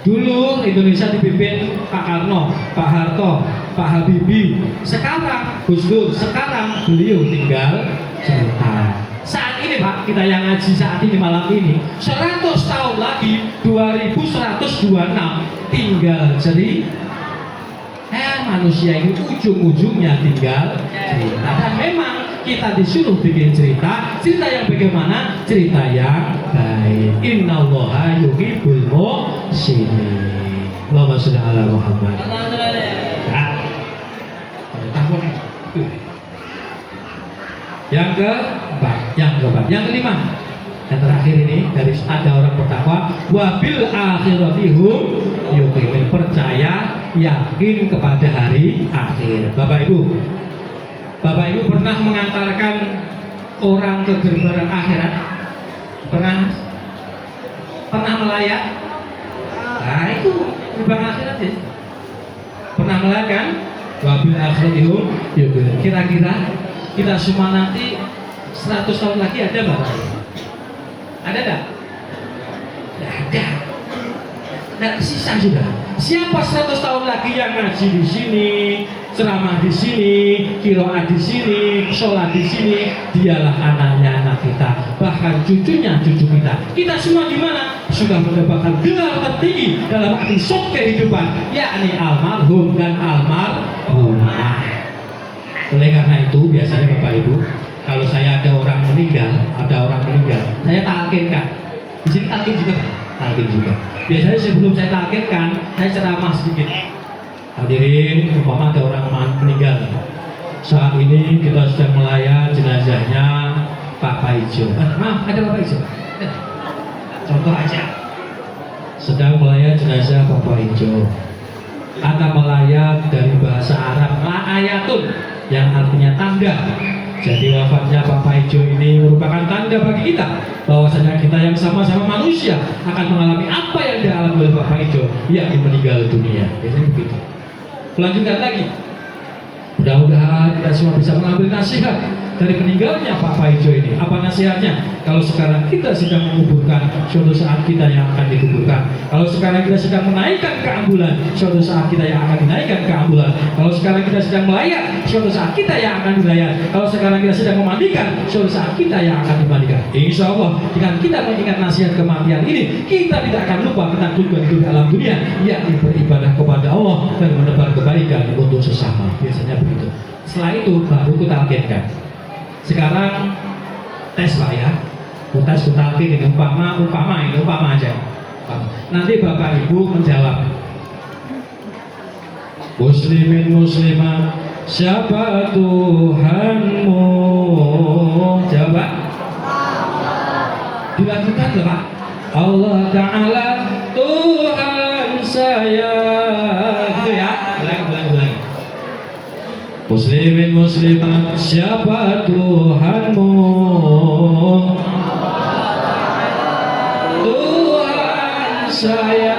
Dulu Indonesia dipimpin Pak Karno, Pak Harto, Pak Habibie, sekarang Gus Dur, sekarang beliau tinggal cerita. Saat ini Pak, kita yang ngaji saat ini malam ini 100 tahun lagi 2126 tinggal cerita. Manusia ini ujung-ujungnya tinggal cerita. Dan memang kita disuruh bikin cerita yang bagaimana? Cerita yang baik. Innallaha yuhibbul muhsinin. Allahumma sholli ala Muhammad. Yang kelima, yang terakhir ini dari ada orang bertakwa, wabil akhiratihum yuqinun, percaya yakin kepada hari akhir. Bapak Ibu pernah mengantarkan orang ke gerbang akhirat? Pernah melayat? Nah itu gerbang akhirat ya. Pernah melayat kan? Wabil akhiratihum yuqinun. Kira-kira kita semua nanti 100 tahun lagi ada nggak? Ada nggak? Nggak ada. Nggak sisa sudah. Siapa 100 tahun lagi yang ngaji di sini, ceramah di sini, qiraat di sini, sholat di sini, dialah anaknya anak kita, bahkan cucunya cucu kita. Kita semua di mana? Sudah mendapatkan gelar tertinggi dalam arti sok kehidupan, yakni almarhum dan almarhumah. Oleh karena itu biasanya Bapak Ibu, kalau saya ada orang meninggal, saya talqinkan. Di sini talqin juga. Biasanya sebelum saya talqinkan, saya ceramah sedikit. Hadirin, umpama ada orang meninggal. Saat ini kita sedang melayat jenazahnya Pak Paijo. Maaf, ada Pak Paijo. Contoh aja. Sedang melayat jenazah Pak Paijo. Kata melayat dari bahasa Arab la'ayatun, yang artinya tanda. Jadi wafatnya Pak Paijo ini merupakan tanda bagi kita bahwasanya kita yang sama-sama manusia akan mengalami apa yang dialami oleh Pak Paijo, yakni meninggal dunia. Biasanya begitu. Lanjutkan lagi. Mudah-mudahan kita semua bisa mengambil nasihat dari meninggalnya Pak Paijo ini. Apa nasihatnya? Kalau sekarang kita sedang menguburkan, suatu saat kita yang akan dikuburkan. Kalau sekarang kita sedang menaikkan ke ambulan, suatu saat kita yang akan dinaikkan ke ambulan. Kalau sekarang kita sedang melayat, suatu saat kita yang akan dilayat. Kalau sekarang kita sedang memandikan, suatu saat kita yang akan dimandikan. Insya Allah dengan kita mengingat nasihat kematian ini, kita tidak akan lupa tentang tujuan hidup dalam dunia, yakni beribadah kepada Allah dan menebar kebaikan untuk sesama. Biasanya begitu. Setelah itu baru kita talqinkan. Sekarang tes Pak ya. Tes talqin ini umpama aja. Nanti Bapak Ibu menjawab. Muslimin muslimat, siapa Tuhanmu? Jawab. Dilanjutkan ya Pak. Allah Ta'ala Tuhan saya. Gitu ya. Ulangi. Muslimin muslimat, siapa Tuhanmu? Tuhan saya.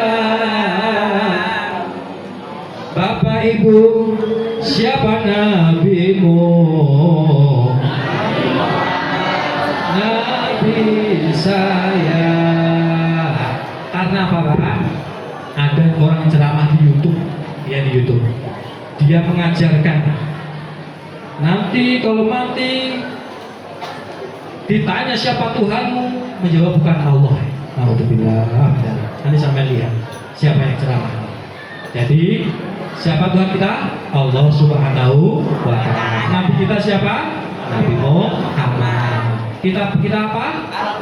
Bapak Ibu, siapa nabimu? Nabi saya. Karena apa Bapak? Ada orang ceramah di YouTube, dia mengajarkan nanti kalau mati ditanya siapa Tuhanmu, menjawab bukan Allah. Alhamdulillah. Nanti sampai lihat siapa yang ceramah. Jadi siapa Tuhan kita? Allah Subhanahu wa Ta'ala. Nabi kita siapa? Nabi Muhammad. Kita apa?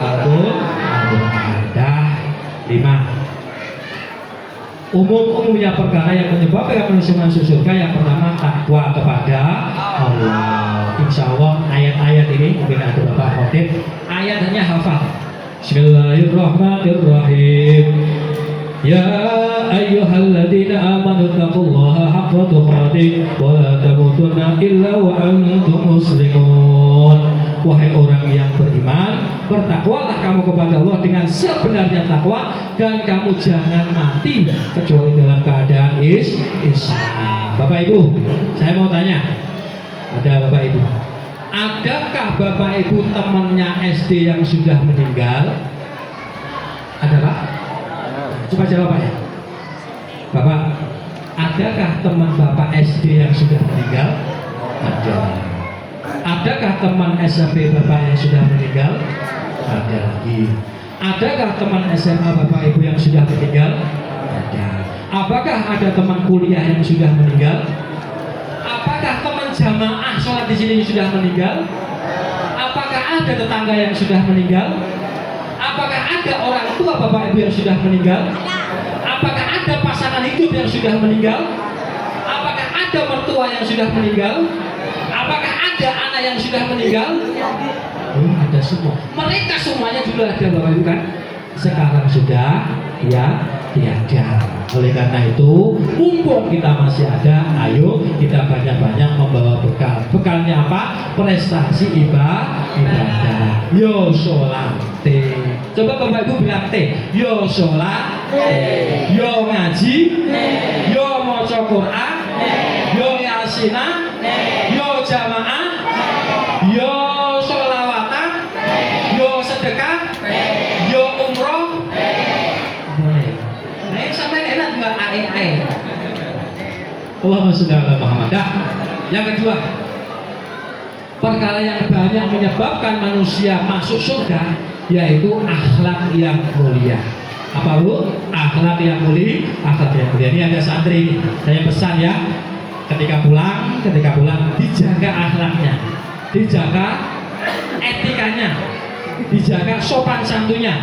Ada 5. Umumnya perkara yang menyebabkan manusia masuk surga, yang pertama takwa kepada Allah. Insya Allah ayat-ayat ini mungkin ada beberapa khotib, ayatnya hafal. Bismillahirrahmanirrahim. Ya ayyuhalladzina amanu taqullaha haqqa tuqatih wa la tamutunna illa wa antum muslimun. Wahai orang yang beriman, bertakwalah kamu kepada Allah dengan sebenarnya takwa, dan kamu jangan mati kecuali dalam keadaan Islam. Bapak Ibu, saya mau tanya, ada Bapak Ibu, adakah Bapak Ibu temannya SD yang sudah meninggal? Ada Pak? Coba jawab Pak ya. Bapak, Adakah teman Bapak SD yang sudah meninggal? Ada. Adakah teman SMP Bapak yang sudah meninggal? Ada lagi. Adakah teman SMA Bapak Ibu yang sudah meninggal? Ada. Apakah ada teman kuliah yang sudah meninggal? Apakah teman jamaah sholat di sini sudah meninggal? Apakah ada tetangga yang sudah meninggal? Apakah ada orang tua Bapak Ibu yang sudah meninggal? Apakah ada pasangan hidup yang sudah meninggal? Apakah ada mertua yang sudah meninggal? Apakah ada anak yang sudah meninggal? Ada semua. Mereka semuanya dulu ada Bapak Ibu kan? Sekarang sudah ya tiada. Oleh karena itu, mumpung kita masih ada, ayo kita banyak-banyak membawa bekal. Bekalnya apa? Prestasi ibadah. Yo sholat. Coba Bapak Ibu bilang T. Yo sholat. Yo ngaji. Yo maca Quran. Yo yasina. Yo jamaah. Yo sholawatan. Yo sedekah. Yo umroh. Boleh. Nah, sampai enak juga AE. Allahumma sholli ala Muhammad. Dah. Yang kedua, perkara yang banyak menyebabkan manusia masuk surga yaitu akhlak yang mulia. Apa Bu? Akhlak yang mulia, akhlak yang mulia. Ini ada santri, saya pesan ya, ketika pulang dijaga akhlaknya, dijaga etikanya, dijaga sopan santunnya,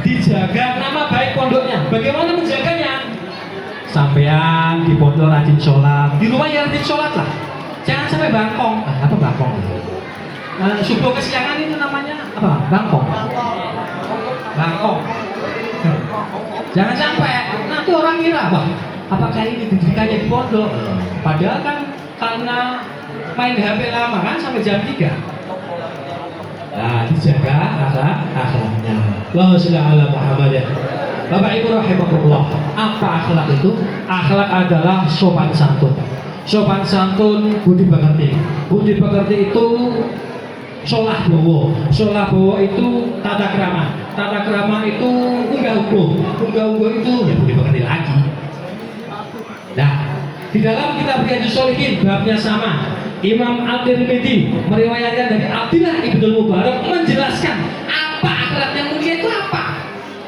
dijaga nama baik pondoknya. Bagaimana menjaganya? Sampean di pondok rajin sholat, di rumah ya rajin sholat lah. Jangan sampai bangkong. Apa bangkong? Subuh kesiangan itu namanya apa? Bangkong. Bangkong. Jangan sampai nanti orang kira, wah, apakah ini didikannya di pondok? Padahal kan karena main HP lama kan sampai jam 3. Nah, dijaga akhlaknya. Allahumma sholli ala Muhammad. Bapak Ibu rahimakumullah. Apa akhlak itu? Akhlak adalah sopan santun. Sopan santun, budi pekerti. Budi pekerti itu sholah bowo. Sholah bowo itu tata krama. Tata krama itu unggah ungguh. Unggah ungguh itu ya budi pekerti lagi. Nah, di dalam kitab Riyadhus Shalihin babnya sama. Imam At-Tirmidzi meriwayatkan dari Abdullah ibnu Mubarak menjelaskan apa akhlak yang mulia itu apa.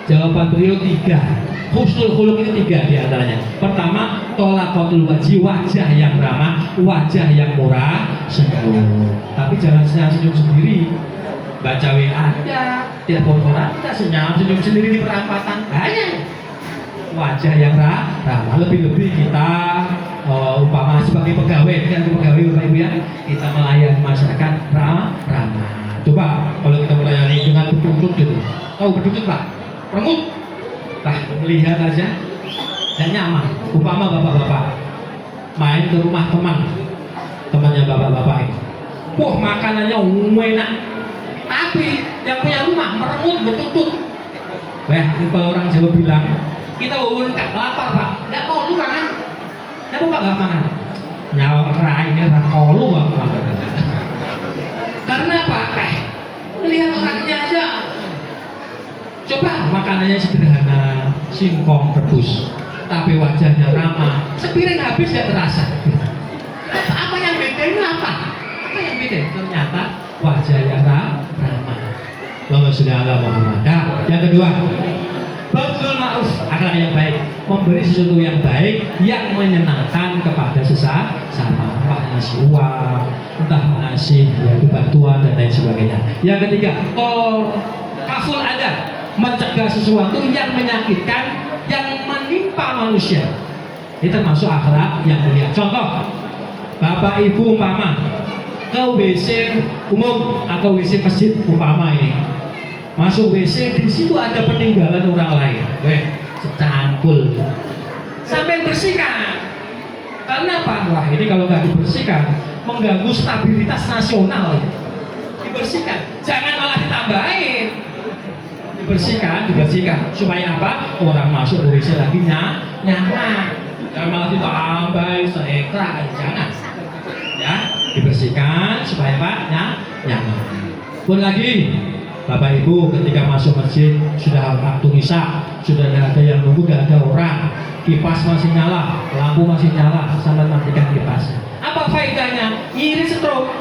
Jawaban beliau 3. Husnul khuluq itu 3 diantaranya. Pertama, tolaqatul wajhi, wajah yang ramah, wajah yang murah, senyum. Tapi jangan senyum sendiri. Baca WA aja, telepon orang kita senyum sendiri di perapatan. Banyak. Wajah yang ramah. Lebih-lebih kita umpama sebagai pegawai, dengan pegawai Bapak Ibu ya, kita melayani masyarakat ramah. Coba kalau kita melayani dengan berduduk gitu. Tahu berduduk Pak? Rengut. Nah, melihat aja dan nyaman. Umpama bapak-bapak main ke rumah temannya bapak-bapak ini, wah makanannya enak, tapi yang punya rumah merengut bertutut. Ini kalau orang Jawa bilang, kita nggak lapar Pak, nggak mau lu kan? Kenapa Pak nggak makan? Nyawa raine rakolu Pak. Karena apa? Melihat orangnya aja. Coba makanannya sederhana, singkong rebus, tapi wajahnya ramah, sepiring habis tidak terasa. Apa yang beda ini apa? Apa yang beda? Ternyata wajahnya ramah. Allahumma sholli ala Muhammad. Nah, yang kedua, Badlul ma'ruf, akhlak yang baik, memberi sesuatu yang baik yang menyenangkan kepada sesama, entah ngasih uang, entah mengasih bantuan dan lain sebagainya. Yang ketiga, kaful adab, mencegah sesuatu yang menyakitkan yang menimpa manusia. Ini termasuk akhlak yang mulia. Contoh, Bapak Ibu umpama ke WC umum atau WC masjid umpama ini, masuk WC, di situ ada peninggalan orang lain, secangkul, sampai bersihkan. Karena apa? Wah, ini kalau nggak dibersihkan mengganggu stabilitas nasional. Dibersihkan, jangan malah ditambahin. Dibersihkan supaya apa? Orang masuk ke WC lagi nyaman. Jangan malah ditambahin seekra, jangan. Ya, dibersihkan supaya apa? Nyaman. Pun lagi, Bapak Ibu ketika masuk masjid sudah waktu isya, sudah tidak ada yang nunggu, tidak ada orang, kipas masih nyala, lampu masih nyala, sampai matikan kipas. Apa faedahnya? Iri stroke.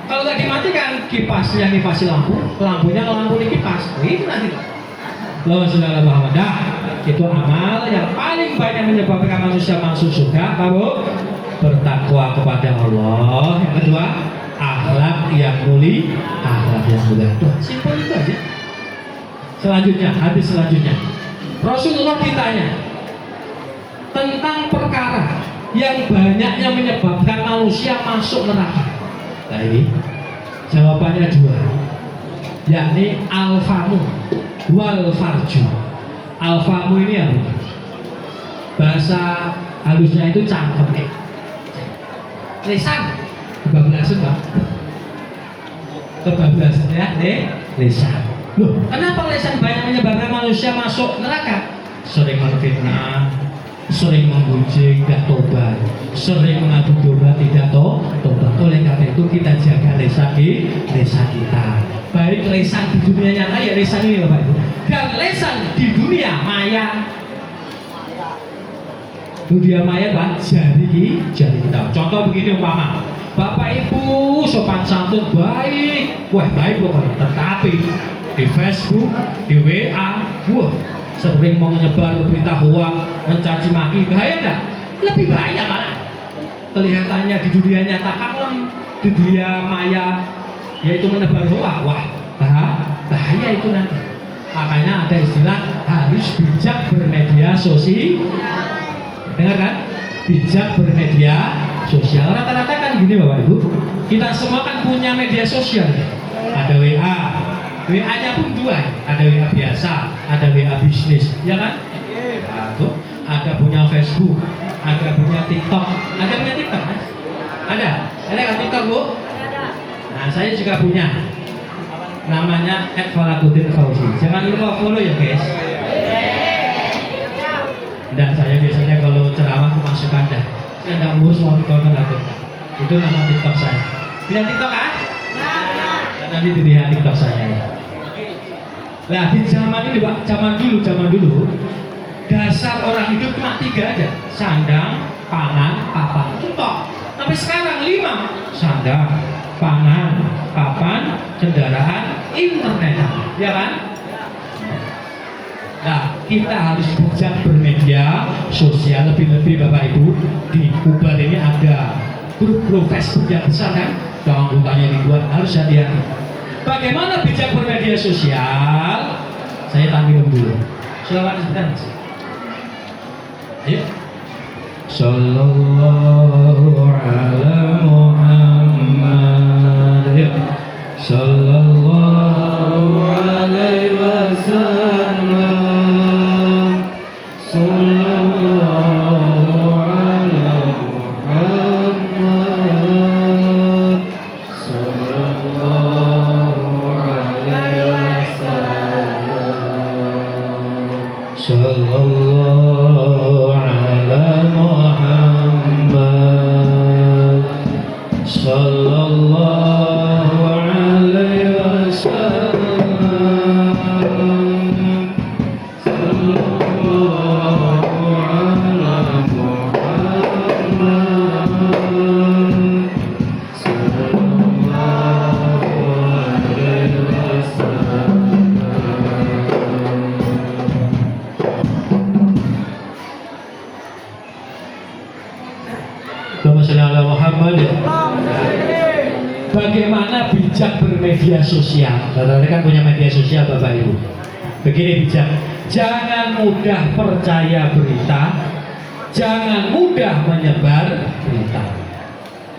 Kalau nggak dimatikan kipasnya ngipasi lampu, lampunya lampu di kipas, itu nanti. Lawan saudara Muhammad, itu amal yang paling banyak menyebabkan manusia masuk surga. Baru bertakwa kepada Allah. Yang kedua, akhlak yang mulia, akhlak yang mulia. Simpel itu aja. Selanjutnya, hadis selanjutnya, Rasulullah ditanya tentang perkara yang banyaknya menyebabkan manusia masuk neraka. Nah ini jawabannya dua, yakni al-famu wal farju. Al-famu ini apa? Bahasa halusnya itu cangkem, lisan. Kebablasan Pak, kebablasan ya, lisan. Loh, kenapa lisan banyak menyebabkan manusia masuk neraka? Sering menfitnah, sering menggunjing, tidak tobat, sering mengadu domba, tidak tobat. Oleh karena itu kita jaga lisan kita. Baik lisan di dunia nyata ya lisan ini Bapak Ibu, dan lisan di dunia maya. Dunia maya Pak, jari kita. Contoh begini umpama, Bapak Ibu sopan santun baik, wah baik pokoknya. Tetapi di Facebook, di WA, wah sering menyebar berita hoax, mencaci maki, bahaya enggak? Lebih bahaya malah. Kelihatannya di dunia nyata kalem, di dunia maya yaitu menebar hoax, wah bahaya itu nanti. Makanya ada istilah harus bijak bermedia sosial. Dengar kan? Bijak bermedia sosial. Rata-rata kan gini Bapak Ibu, kita semua kan punya media sosial. Ada WA, WA-nya pun dua, ada WA biasa, ada WA bisnis, ya kan? Nah, tuh, ada punya Facebook, ada punya TikTok, ada punya TikTok kan? Ada kan TikTok Bu? Nah saya juga punya, namanya @falakuddin_fauzi. Jangan lupa follow ya guys. Dan saya biasanya kalau ceramah kemasukan dah, saya tidak ngurus mau ditonton atau itu nama TikTok saya. Punya TikTok kan? Dan nanti dilihat TikTok saya. Nah di zaman ini Pak, zaman dulu dasar orang hidup cuma 3 aja, sandang, pangan, papan, itu tok. Tapi sekarang 5, sandang, pangan, papan, kendaraan, internet, ya kan? Nah, kita harus bijak bermedia sosial, lebih-lebih Bapak Ibu. Di Ubar ini ada grup Facebook yang besar kan? Jangan bukannya dibuat, harus hati-hati. Bagaimana bijak bermedia sosial? Saya tampilkan dulu. Silakan sebentar. Ayo. Sallallahu ala Muhammad. Ayo. Sallallahu alaihi wasallam. Bagaimana bijak bermedia sosial? Saudara kan punya media sosial Bapak Ibu. Begini bijak, jangan mudah percaya berita, jangan mudah menyebar berita.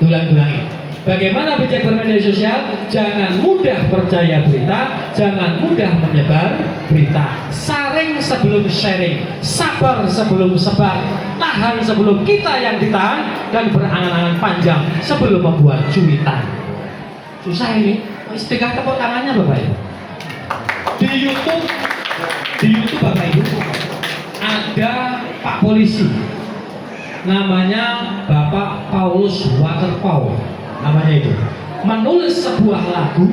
Ulangi. Bagaimana bijak bermedia sosial? Jangan mudah percaya berita, jangan mudah menyebar berita. Saring sebelum sharing, sabar sebelum sebar, tahan sebelum kita yang ditahan, dan berangan-angan panjang sebelum membuat cuitan. Susah ini, istiqah tepuk tangannya Bapak Ibu. Di YouTube Bapak Ibu ada Pak Polisi, namanya Bapak Paulus Waterpauw, namanya itu, menulis sebuah lagu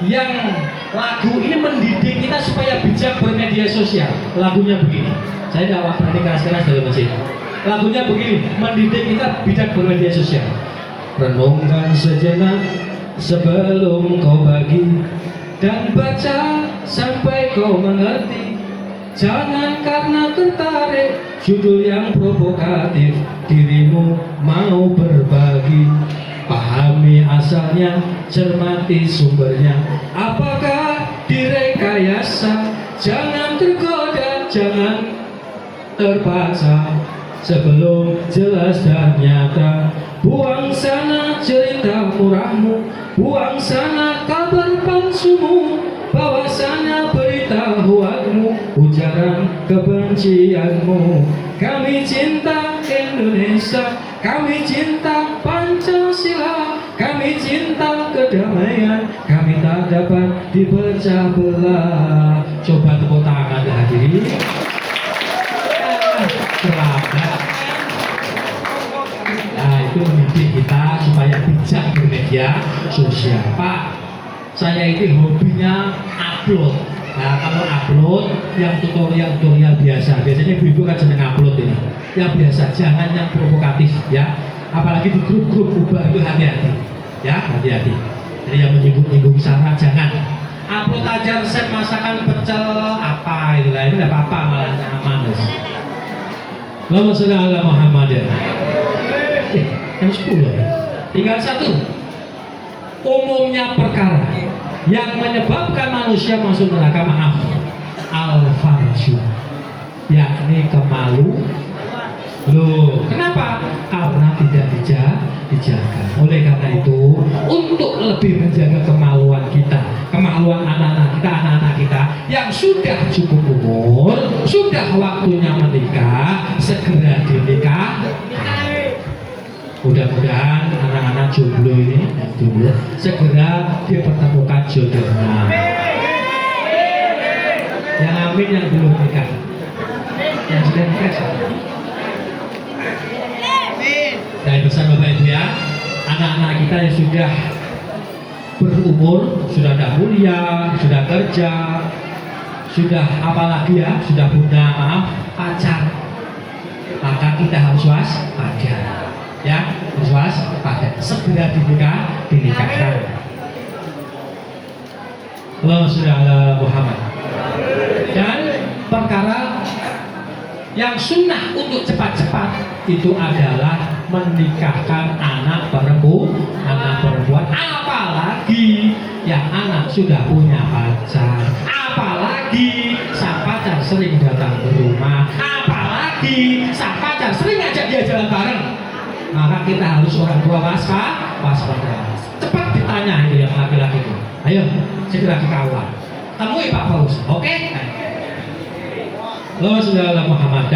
yang lagu ini mendidik kita supaya bijak bermedia sosial. Lagunya begini, saya tidak berani keras-keras dari masjid. Lagunya begini, mendidik kita bijak bermedia sosial. Renungkan sejenak sebelum kau bagi, dan baca sampai kau mengerti. Jangan karena tertarik judul yang provokatif dirimu mau berbagi. Pahami asalnya, cermati sumbernya. Apakah direkayasa? Jangan tergoda, jangan terpaksa. Sebelum jelas dan nyata, buang sana cerita murahmu, buang sana kabar palsumu, bawa sana berita hoakmu, ujaran kebencianmu. Kami cinta Indonesia, kami cinta Pancasila, kami cinta kedamaian, kami tak dapat dipecah belah. Coba tepuk tangan hadirin. Selamat. Nah, itu mendidik kita supaya bijak bermedia sosial. Pak, saya ini hobinya upload. Nah, kalau upload yang tutorial biasa, biasanya ibu-ibu kan seneng upload ini. Yang biasa, jangan yang provokatif ya. Apalagi di grup-grup ubah itu hati-hati. Ya, hati-hati. Jadi yang menyinggung-nyinggung sara jangan. Upload aja resep masakan pecel apa itu lah, itu tidak apa-apa, malah aman. Allahumma sholli ala Muhammad. Yang 10 ya. Tinggal satu. Umumnya perkara yang menyebabkan manusia masuk neraka, maaf, al-farju, yakni kemalu. Loh, kenapa? Karena tidak dijaga. Oleh karena itu, untuk lebih menjaga kemaluan kita, kemaluan anak-anak kita yang sudah cukup umur, sudah waktunya menikah, segera dinikah. Mudah-mudahan anak-anak jomblo ini segera dipertemukan jodohnya. Yang amin, yang belum nikah, yang sudah nikah. Dan pesan Bapak Ibu ya, anak-anak kita yang sudah berumur, sudah ada kuliah, sudah kerja, sudah apalagi ya, sudah punya pacar, maka kita harus waspada. Ya, harus waspada. Segera dinikahkan. Allahumma sholli ala Muhammad. Dan perkara yang sunnah untuk cepat-cepat itu adalah menikahkan anak perempuan, apalagi yang anak sudah punya pacar, apalagi sang pacar sering datang ke rumah, apalagi sang pacar sering ngajak dia jalan bareng. Maka kita harus orang tua waspada. Cepat ditanya itu yang laki-laki itu. Ayo segera dikawal. Temui Pak Fauz, oke? Allahumma sholli ala Muhammad.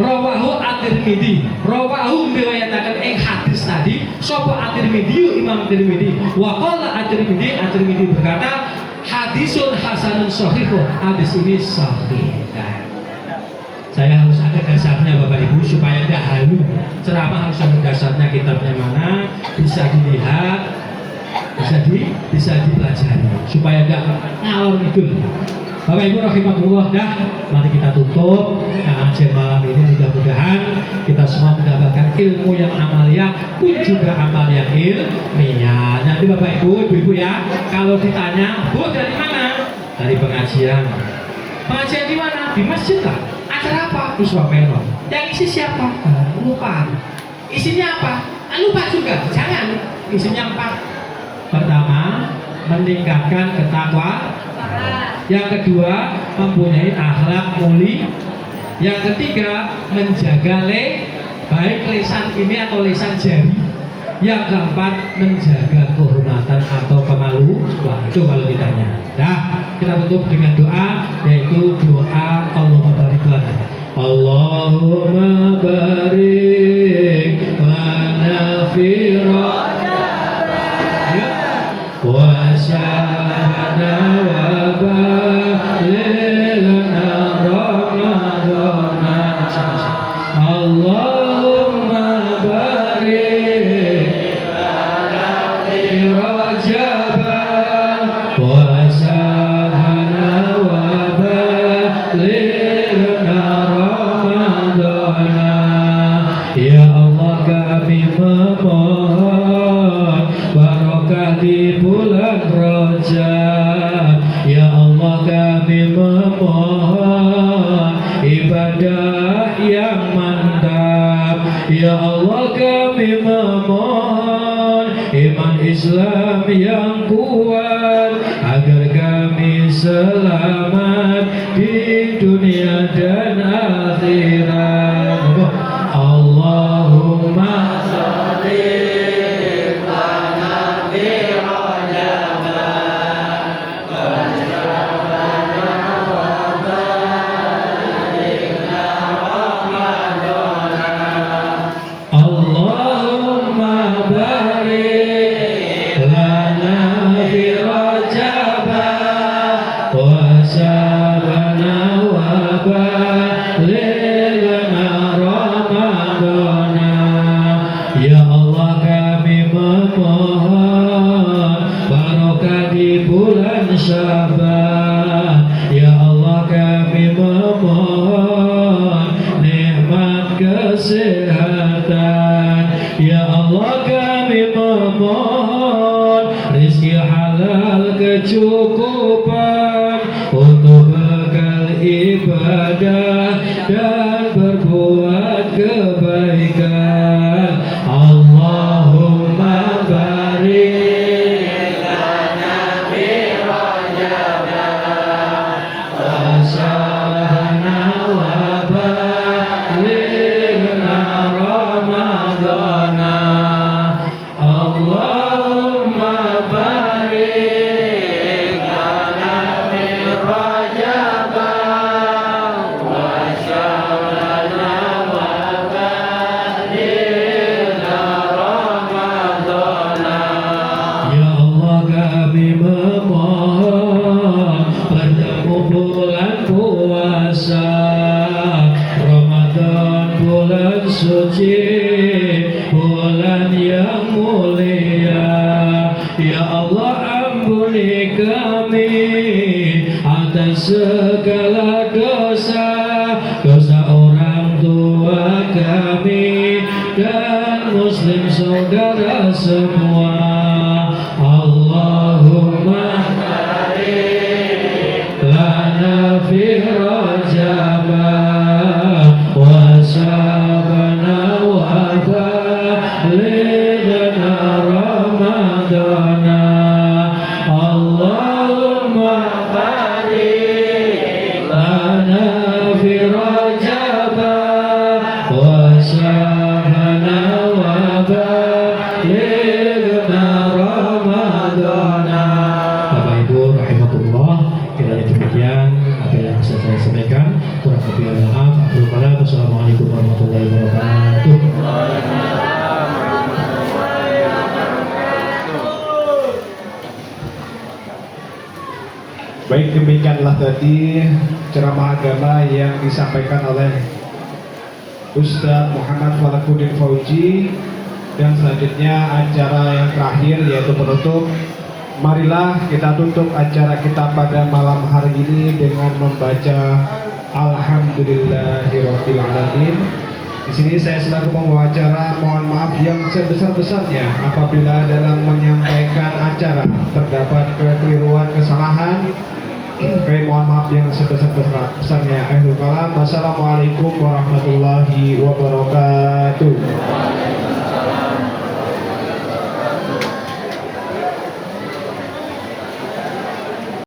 Rawahu at-Tirmidzi. Rawahu meriwayatkan hadis tadi sapa at-Tirmidzi, Imam Tirmidzi. Wa qala at-Tirmidzi berkata hadisun hasanun shahihun. Hadis ini sahih. Saya harus ada dasarnya Bapak Ibu supaya tidak halu. Ceramah harus ada dasarnya, kitabnya mana, bisa dilihat, bisa dipelajari supaya tidak ngalor ngidul. Bapak Ibu rahimahullah, mari kita tutup kajian malam ini. Mudah-mudahan kita semua mendapatkan ilmu yang amalia pun juga amalia ilmiah. Nanti Bapak Ibu, Ibu-ibu ya, kalau ditanya, Bu dari mana? Dari pengajian. Pengajian di mana? Di masjid lah. Acara apa? Iswa Melo. Yang isi siapa? Lupa. Isinya apa? Lupa juga. Jangan. Isinya 4. Pertama, meningkatkan ketakwaan. Yang kedua, mempunyai akhlak mulia. Yang ketiga, menjaga baik lisan ini atau lisan jari. Yang keempat, menjaga kehormatan atau kemaluan. Itu kalau ditanya. Nah, kita tutup dengan doa, yaitu doa Allahumma barik lana. Allahumma barik lana fi wa syahana wa balighna Ramadana. Allahumma barik lana fi Rajab wa memohon ibadah yang mantap. Ya Allah kami memohon iman Islam yang kuat agar kami selamat di dunia dan akhirat. Allahumma Syaban. Ya Allah kami memohon nikmat kesehatan. Ya Allah kami memohon rizki halal kecukupan untuk bekal ibadah dan berbuat kebaikan. Allahumma barik suci, bulan yang mulia. Ya Allah ampuni kami atas segala dosa, dosa orang tua kami dan muslim saudara semua. Allahumma barik lana fi Rajab wa Sya'ban wa balighna Ramadan. Allahumma barik lana fi Rajab wa Sya'ban wa balighna Ramadan. Bapak Ibu rahimakumullah, kiranya demikian apa yang bisa saya sampaikan, kurang lebih maaf. Wassalamualaikum warahmatullahi wabarakatuh. Baik, demikianlah tadi ceramah agama yang disampaikan oleh Ustaz Muhammad Falakuddin Fauji. Dan selanjutnya acara yang terakhir yaitu penutup. Marilah kita tutup acara kita pada malam hari ini dengan membaca Alhamdulillahirabbil alamin. Di sini saya selaku pembawa acara mohon maaf yang sebesar-besarnya apabila dalam menyampaikan acara terdapat kekeliruan, kesalahan. Kami mohon maaf yang sebesar-besarnya. Akhirul kalam. Wassalamualaikum warahmatullahi wabarakatuh.